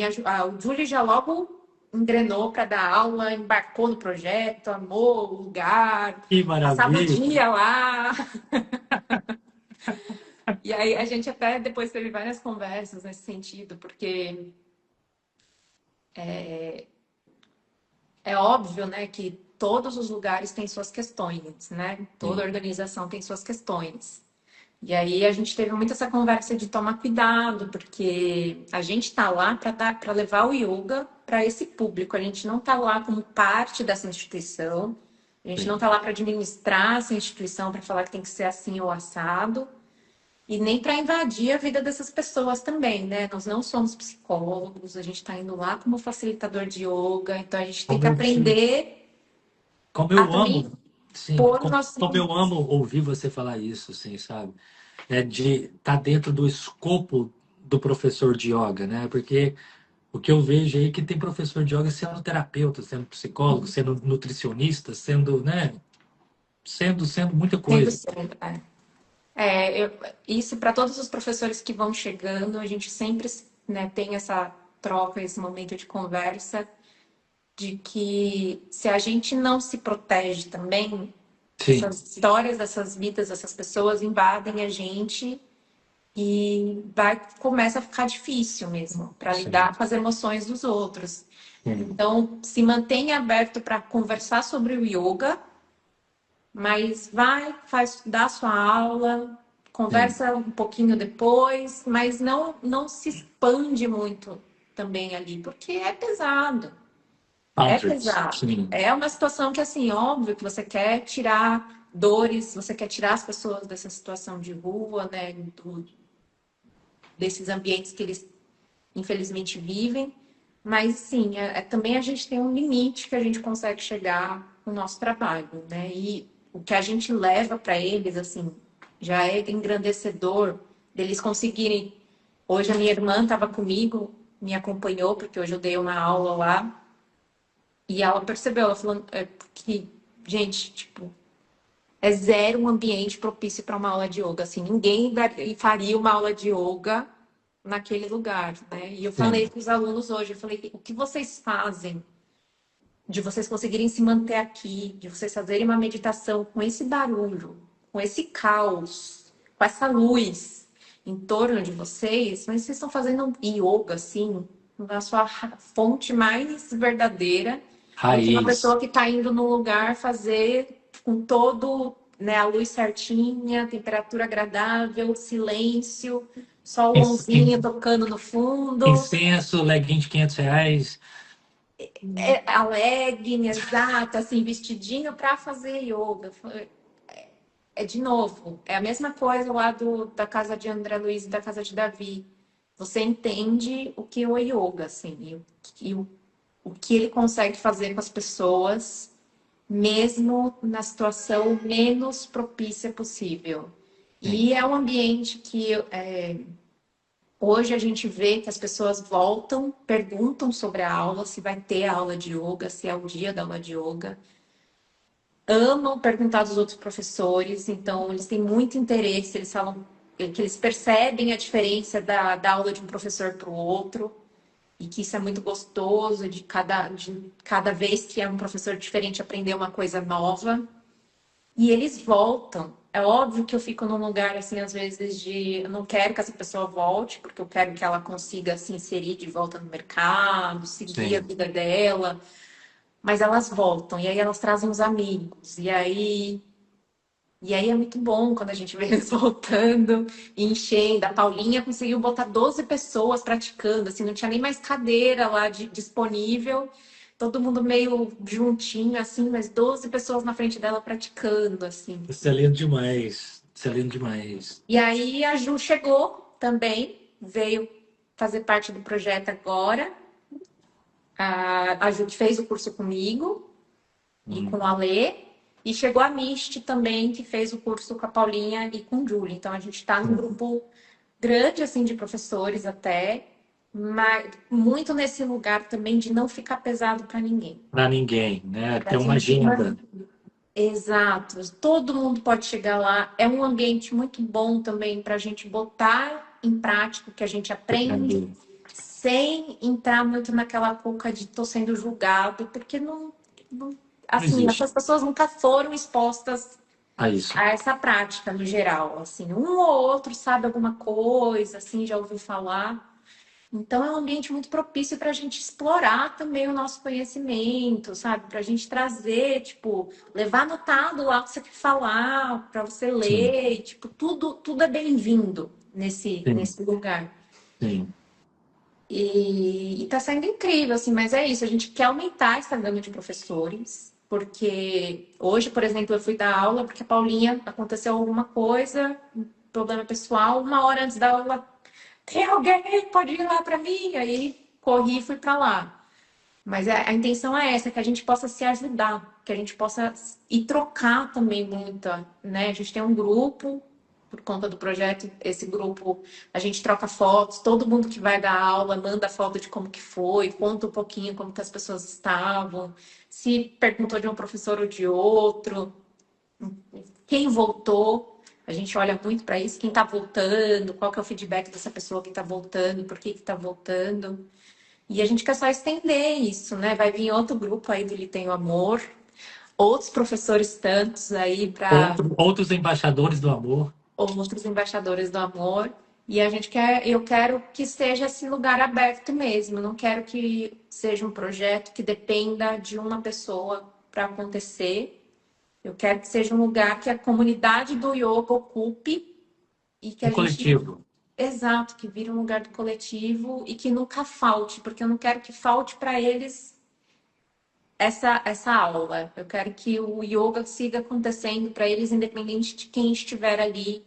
O Julie já logo engrenou para dar aula, embarcou no projeto, amou o lugar, Que passava o maravilha! dia lá. E aí a gente até depois teve várias conversas nesse sentido, porque é óbvio, né, que todos os lugares têm suas questões, né? Toda Sim. organização tem suas questões. E aí a gente teve muito essa conversa de tomar cuidado, porque a gente está lá para levar o yoga para esse público. A gente não está lá como parte dessa instituição. A gente não Sim. está lá para administrar essa instituição, para falar que tem que ser assim ou assado. E nem para invadir a vida dessas pessoas também, né? Nós não somos psicólogos, a gente está indo lá como facilitador de yoga, então a gente tem Como que eu, sim. aprender Como a eu também amo, sim, pôr o nosso como eu limite. amo ouvir você falar isso, assim, sabe? É de estar dentro do escopo do professor de yoga, né? Porque o que eu vejo aí é que tem professor de yoga sendo terapeuta, sendo psicólogo, sendo nutricionista, sendo, né? Sendo muita Sendo coisa. sendo, isso para todos os professores que vão chegando, a gente sempre, né, tem essa troca, esse momento de conversa, de que se a gente não se protege também, Sim, essas histórias dessas vidas, dessas pessoas invadem a gente e começa a ficar difícil mesmo para sim, lidar com as emoções dos outros. sim, Então, se mantenha aberto para conversar sobre o yoga, mas dá sua aula, sim. conversa um pouquinho depois, mas não se expande muito também ali, porque é pesado. É Boundaries, pesado. sim, É uma situação que, assim, óbvio que você quer tirar dores, você quer tirar as pessoas dessa situação de rua, né? Desses ambientes que eles, infelizmente, vivem. Mas, sim, também a gente tem um limite que a gente consegue chegar no nosso trabalho, né? E o que a gente leva para eles, assim, já é engrandecedor deles conseguirem. Hoje a minha irmã estava comigo, me acompanhou, porque hoje eu dei uma aula lá. E ela percebeu, ela falou que, gente, tipo, é zero um ambiente propício para uma aula de yoga. Assim, ninguém faria uma aula de yoga naquele lugar, né? E eu falei sim, com os alunos hoje, eu falei, o que vocês fazem de vocês conseguirem se manter aqui, de vocês fazerem uma meditação com esse barulho, com esse caos, com essa luz em torno de vocês, mas vocês estão fazendo yoga, assim, na sua fonte mais verdadeira, do que uma Raiz. pessoa que está indo no lugar fazer com todo, né, a luz certinha, temperatura agradável, silêncio, só o Ins- onzinho in- tocando no fundo. Incenso, leguinho de R$ 500. É a legging, exato, assim, vestidinho para fazer yoga. É de novo, é a mesma coisa lá da casa de André Luiz e da casa de Davi. Você entende o que é o yoga, assim, o que ele consegue fazer com as pessoas, mesmo na situação menos propícia possível. Sim. E é um ambiente que hoje a gente vê que as pessoas voltam, perguntam sobre a aula, se vai ter aula de yoga, se é o dia da aula de yoga. Amam perguntar dos outros professores, então eles têm muito interesse, eles falam que eles percebem a diferença da aula de um professor para o outro, e que isso é muito gostoso, de cada vez que é um professor diferente aprender uma coisa nova. E eles voltam. É óbvio que eu fico num lugar, assim, às vezes, de eu não quero que essa pessoa volte, porque eu quero que ela consiga se inserir de volta no mercado, seguir a Sim. vida dela. Mas elas voltam, e aí elas trazem os amigos. E aí é muito bom quando a gente vê eles voltando e enchendo. A Paulinha conseguiu botar 12 pessoas praticando, assim, não tinha nem mais cadeira lá disponível. Todo mundo meio juntinho, assim, mas 12 pessoas na frente dela praticando, assim. Isso é lindo demais. Isso é lindo demais. E aí a Ju chegou também, veio fazer parte do projeto agora. A Ju fez o curso comigo e com Hum. a Lê. E chegou a Misty também, que fez o curso com a Paulinha e com o Julie. Então a gente está num grupo grande, assim, de professores até, mas muito nesse lugar também de não ficar pesado para ninguém. Para ninguém, né? Pra Ter uma gente agenda. exato, todo mundo pode chegar lá. É um ambiente muito bom também para a gente botar em prática o que a gente aprende, sem entrar muito naquela cuca de tô sendo julgado, porque Não assim, existe. essas pessoas nunca foram expostas A isso. a essa prática no geral. Assim, um ou outro sabe alguma coisa, assim, já ouviu falar. Então, é um ambiente muito propício para a gente explorar também o nosso conhecimento, sabe? Para a gente trazer, tipo, levar anotado lá o que você quer falar, para você Sim, ler, e, tipo, tudo é bem-vindo sim, nesse lugar. sim. E tá sendo incrível, assim, mas é isso, a gente quer aumentar essa gama de professores, porque hoje, por exemplo, eu fui dar aula porque a Paulinha aconteceu alguma coisa, um problema pessoal, uma hora antes da aula, tem alguém que pode ir lá para mim? Aí corri e fui para lá. Mas a intenção é essa, que a gente possa se ajudar, que a gente possa ir trocar também muita, né? A gente tem um grupo, por conta do projeto, esse grupo, a gente troca fotos, todo mundo que vai dar aula manda foto de como que foi, conta um pouquinho como que as pessoas estavam, se perguntou de um professor ou de outro, quem voltou, a gente olha muito para isso, quem está voltando, qual que é o feedback dessa pessoa que está voltando, por que está voltando. E a gente quer só estender isso, né? Vai vir outro grupo aí do Ele Tem o Amor, outros professores tantos aí para Outros embaixadores do amor. outros embaixadores do amor. E a gente quer, eu quero que seja esse lugar aberto mesmo. Não quero que seja um projeto que dependa de uma pessoa para acontecer. Eu quero que seja um lugar que a comunidade do yoga ocupe e que Um a gente, coletivo. exato, que vire um lugar do coletivo e que nunca falte, porque eu não quero que falte para eles essa aula. Eu quero que o yoga siga acontecendo para eles, independente de quem estiver ali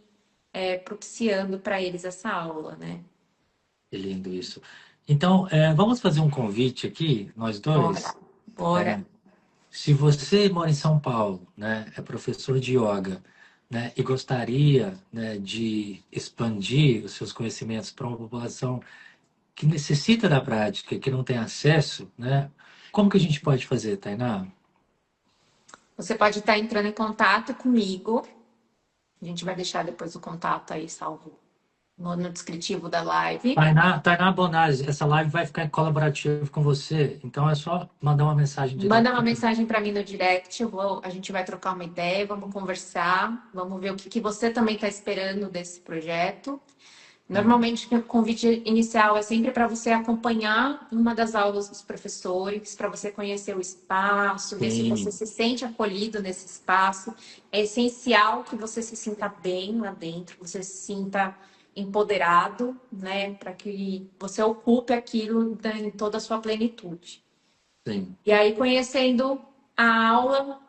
propiciando para eles essa aula, né? Que lindo isso. Então, vamos fazer um convite aqui, nós Bora, dois. bora. Se você mora em São Paulo, né, é professor de yoga, né, e gostaria, né, de expandir os seus conhecimentos para uma população que necessita da prática, que não tem acesso, né, como que a gente pode fazer, Tainá? Você pode estar entrando em contato comigo. A gente vai deixar depois o contato aí salvo no descritivo da live. Tainá Bonazzi, essa live vai ficar colaborativa com você, então é só mandar uma mensagem Manda direto uma para mim. mensagem para mim no direct, a gente vai trocar uma ideia, vamos conversar, vamos ver o que você também está esperando desse projeto. Normalmente, o convite inicial é sempre para você acompanhar uma das aulas dos professores, para você conhecer o espaço, ver se você Sim, se sente acolhido nesse espaço. É essencial que você se sinta bem lá dentro, você se sinta empoderado, né, para que você ocupe aquilo em toda a sua plenitude. sim. E aí, conhecendo a aula,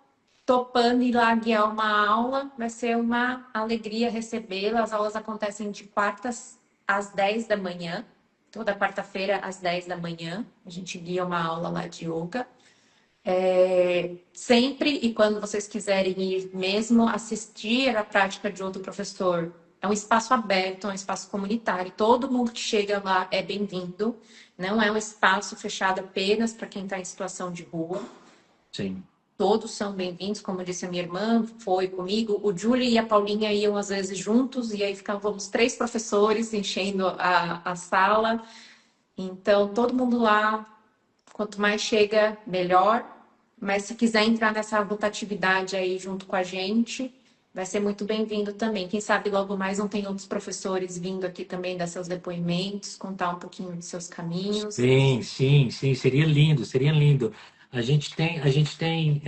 topando ir lá guiar uma aula, vai ser uma alegria recebê-la. As aulas acontecem de quartas às 10 da manhã, toda quarta-feira às 10 da manhã. A gente guia uma aula lá de yoga. Sempre e quando vocês quiserem ir mesmo assistir a prática de outro professor, é um espaço aberto, é um espaço comunitário. Todo mundo que chega lá é bem-vindo. Não é um espaço fechado apenas para quem está em situação de rua. Sim. Todos são bem-vindos, como disse a minha irmã, foi comigo. O Júlio e a Paulinha iam às vezes juntos, e aí ficávamos 3 professores enchendo a sala. Então, todo mundo lá, quanto mais chega, melhor. Mas se quiser entrar nessa rotatividade aí junto com a gente, vai ser muito bem-vindo também. Quem sabe logo mais não tem outros professores vindo aqui também dar seus depoimentos, contar um pouquinho de seus caminhos. Sim, sim, sim, seria lindo, seria lindo. A gente tem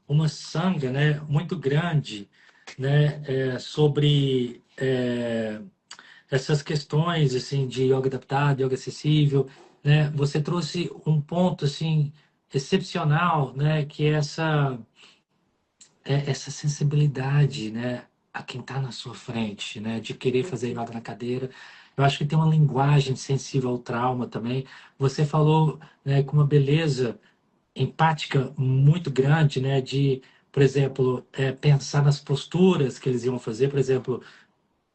uma sanga, né, muito grande, né, sobre essas questões assim de yoga adaptado, yoga acessível, né? Você trouxe um ponto assim excepcional, né, que é essa sensibilidade, né, a quem está na sua frente, né, de querer fazer yoga na cadeira. Eu acho que tem uma linguagem sensível ao trauma também. Você falou, né, com uma beleza empática muito grande, né, de, por exemplo, pensar nas posturas que eles iam fazer. Por exemplo,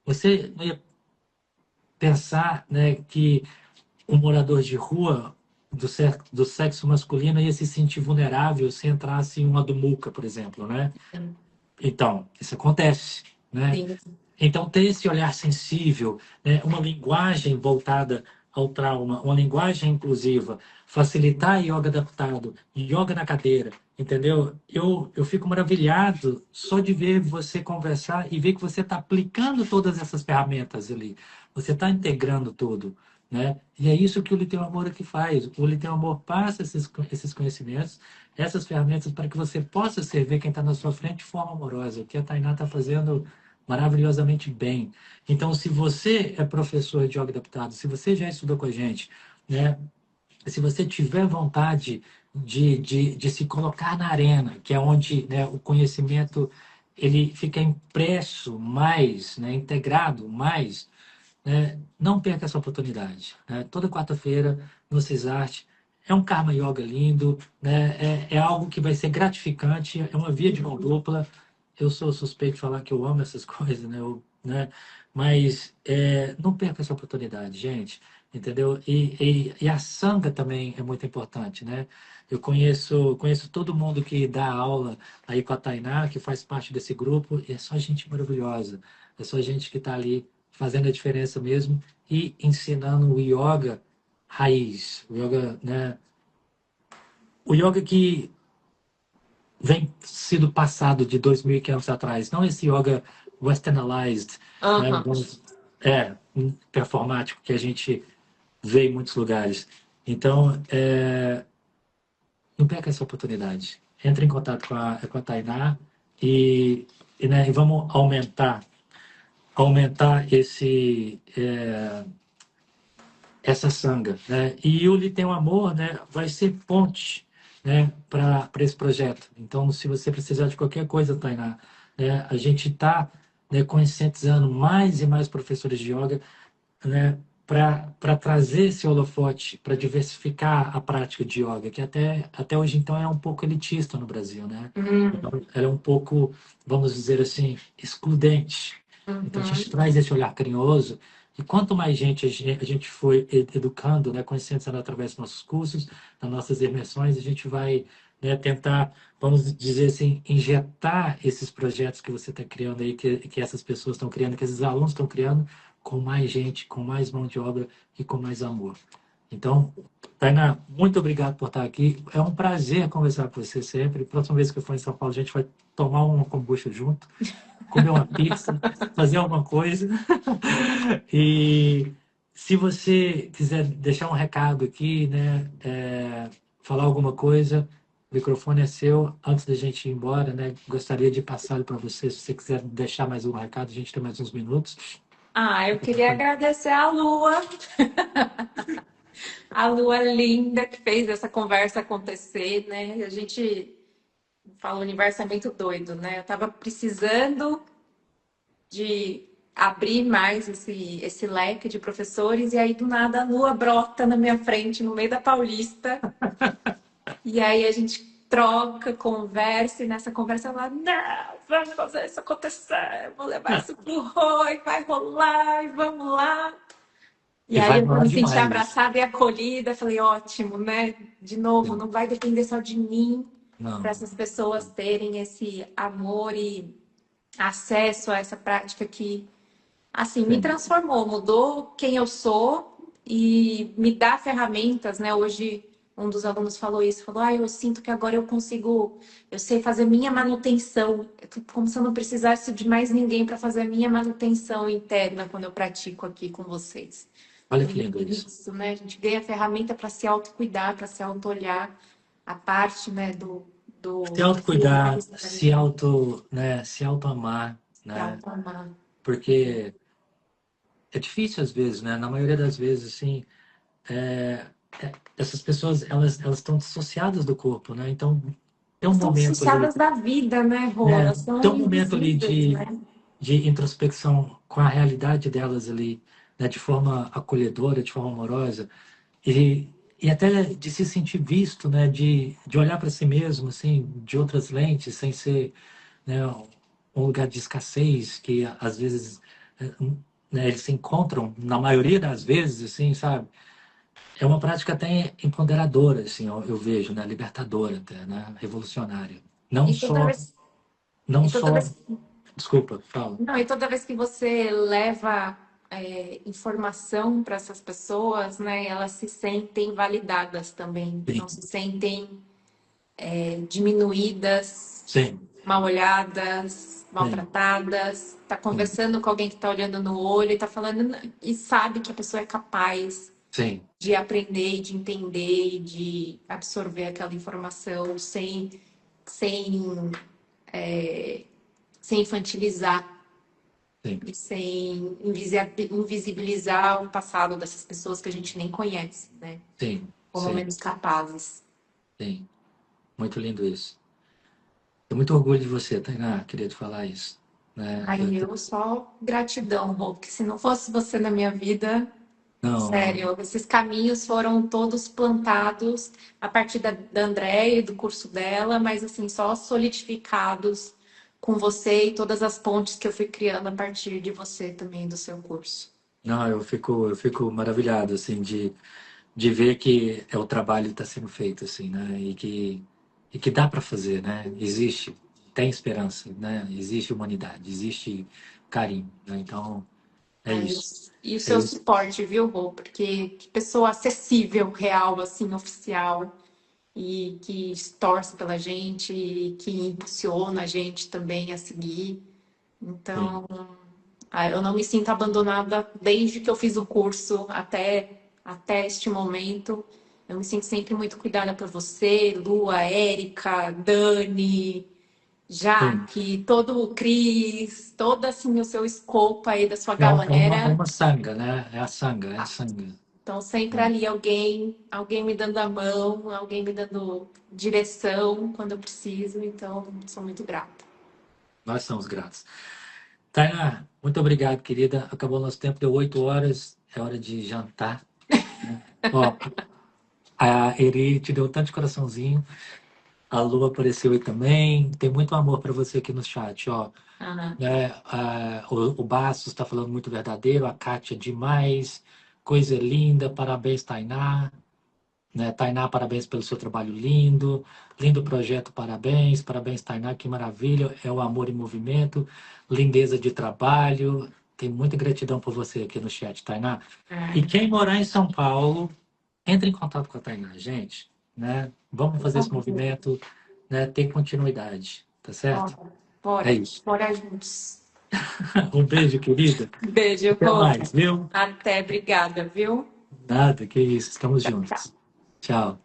você não ia pensar, né, que um morador de rua do sexo masculino ia se sentir vulnerável se entrasse em uma muca, por exemplo, né? Então, isso acontece, né? Sim, Então, ter esse olhar sensível, né? Uma linguagem voltada ao trauma, uma linguagem inclusiva, facilitar yoga adaptado, yoga na cadeira, entendeu? Eu fico maravilhado só de ver você conversar e ver que você está aplicando todas essas ferramentas ali. Você está integrando tudo, né? E é isso que o Liteu Amor aqui faz. O Liteu Amor passa esses conhecimentos, essas ferramentas para que você possa servir quem está na sua frente de forma amorosa. O que a Tainá está fazendo maravilhosamente bem. Então, se você é professor de yoga adaptado, se você já estudou com a gente, né? Se você tiver vontade de se colocar na arena, que é onde, né, o conhecimento ele fica impresso mais, né, integrado mais, né, não perca essa oportunidade. Né? Toda quarta-feira no CISART é um Karma Yoga lindo, né? É algo que vai ser gratificante, é uma via de mão dupla. Eu sou suspeito de falar que eu amo essas coisas, né? Né? Mas não perca essa oportunidade, gente, entendeu? E a sanga também é muito importante, né? Eu conheço todo mundo que dá aula aí com a Tainá, que faz parte desse grupo, e é só gente maravilhosa, é só gente que está ali fazendo a diferença mesmo e ensinando o yoga raiz, o yoga, né? O yoga que vem sido passado de 2.500 atrás, não esse yoga westernized, né? aham. É, performático que a gente vê em muitos lugares. Então, não perca essa oportunidade. Entre em contato com a Tainá e vamos aumentar essa sanga, né? E o Li Tem um Amor, né, vai ser ponte, né, para esse projeto. Então, se você precisar de qualquer coisa, Tainá, né, a gente está, né, conscientizando mais e mais professores de yoga, né, para trazer esse holofote, para diversificar a prática de yoga, que até hoje então é um pouco elitista no Brasil, né? Hum, Ela é um pouco, vamos dizer assim, excludente. Então a gente uhum. traz esse olhar carinhoso e quanto mais gente a gente foi educando, né, conscientizando através dos nossos cursos, das nossas imersões, a gente vai, né, tentar, vamos dizer assim, injetar esses projetos que você está criando aí, que essas pessoas estão criando, que esses alunos estão criando, com mais gente, com mais mão de obra e com mais amor. Então, Tainá, muito obrigado por estar aqui. É um prazer conversar com você sempre. Próxima vez que eu for em São Paulo, a gente vai tomar uma kombucha junto, comer uma pizza, fazer alguma coisa. E se você quiser deixar um recado aqui, né, falar alguma coisa, o microfone é seu. Antes da gente ir embora, né, gostaria de passar para você. Se você quiser deixar mais um recado, a gente tem mais uns minutos. Ah, eu queria agradecer a Lua linda que fez essa conversa acontecer, né? A gente fala, o universo é muito doido, né? Eu tava precisando de abrir mais esse leque de professores, e aí do nada a Lua brota na minha frente, no meio da Paulista, e aí a gente troca, conversa, e nessa conversa ela, não, vamos fazer isso acontecer, vou levar isso pro Rui, vai rolar, e vamos lá. E E aí vai eu rolar me senti demais. abraçada e acolhida, falei, ótimo, né? De novo, não vai depender só de mim para Não. essas pessoas terem esse amor e acesso a essa prática que, assim, me Sim. transformou, mudou quem eu sou e me dá ferramentas, né? Hoje um dos alunos falou isso, falou, ah, eu sinto que agora eu consigo, eu sei fazer minha manutenção, como se eu não precisasse de mais ninguém para fazer a minha manutenção interna quando eu pratico aqui com vocês. Olha que lindo E isso. isso, né? A gente ganha ferramenta para se autocuidar, para se auto-olhar, a parte, né, Se desse autocuidar, se autoconhecimento, auto, né, se auto-amar, se né? auto-amar. Porque é difícil às vezes, né? Na maioria das vezes, assim, é, essas pessoas, elas estão dissociadas do corpo, né? Então, tem um Estão momento ali, dissociadas da vida, né, Rô? né? Elas Tem são um momento ali invisíveis, né? de introspecção com a realidade delas ali, né? De forma acolhedora, de forma amorosa. E, e até de se sentir visto, né? De olhar para si mesmo, assim, de outras lentes, sem ser, né, um lugar de escassez que às vezes, né, eles se encontram, na maioria das vezes, assim, sabe? É uma prática até empoderadora, assim, eu vejo, né? Libertadora até, né? Revolucionária. Não E toda só, vez, não e toda só, vez, desculpa, fala. não, e toda vez que você leva informação para essas pessoas, né, elas se sentem validadas também, não Sim, se sentem diminuídas, sim, mal olhadas, sim, maltratadas. Tá sim, conversando com alguém que tá olhando no olho e tá falando e sabe que a pessoa é capaz sim, de aprender, e de entender e de absorver aquela informação sem, sem infantilizar sim, e sem invisibilizar o passado dessas pessoas que a gente nem conhece, né? sim, Como sim, menos capazes. sim. Muito lindo isso. Tenho muito orgulho de você, Tainá, queria te falar isso. Né? Aí eu só gratidão, Rô, porque se não fosse você na minha vida, Não, não, sério, esses caminhos foram todos plantados a partir da Andréia e do curso dela, mas assim, só solidificados com você e todas as pontes que eu fui criando a partir de você também, do seu curso. não, eu fico maravilhado, assim, de ver que o trabalho está sendo feito, assim, né? E que dá para fazer, né? Existe, tem esperança, né? Existe humanidade, existe carinho, né? Então, é Ai, isso. e o É seu isso. suporte, viu, Rô? Porque que pessoa acessível, real, assim, oficial, e que torce pela gente, e que impulsiona a gente também a seguir. Sim, Então, eu não me sinto abandonada desde que eu fiz o curso até este momento. Eu me sinto sempre muito cuidada por você, Lua, Érica, Dani, sim. Jaque, todo o Cris, todo assim o seu escopo aí da sua É galera. uma sanga, né? É a sanga. Então, sempre Né? ali alguém me dando a mão, alguém me dando direção quando eu preciso. Então, sou muito grata. Nós somos gratos. Tainá, muito obrigado, querida. Acabou o nosso tempo, deu 8 horas, é hora de jantar. Né? Ó, a Eri te deu tanto de coraçãozinho. A Lu apareceu aí também. Tem muito amor para você aqui no chat, ó. Ah, Né? O Bastos está falando muito verdadeiro. A Kátia demais. Coisa linda. Parabéns, Tainá. Né? Tainá, parabéns pelo seu trabalho lindo. Lindo projeto, parabéns. Parabéns, Tainá. Que maravilha. É o amor em movimento. Lindeza de trabalho. Tem muita gratidão por você aqui no chat, Tainá. E ah. quem morar em São Paulo, entre em contato com a Tainá, gente, né? Vamos fazer esse movimento, né, ter continuidade, tá certo? Bora, É bora, isso. bora juntos. Um beijo, querida. Beijo, Até Rô. mais, viu? Até, obrigada, viu? Nada, que isso. Estamos Tchau, tchau. juntos. Tchau.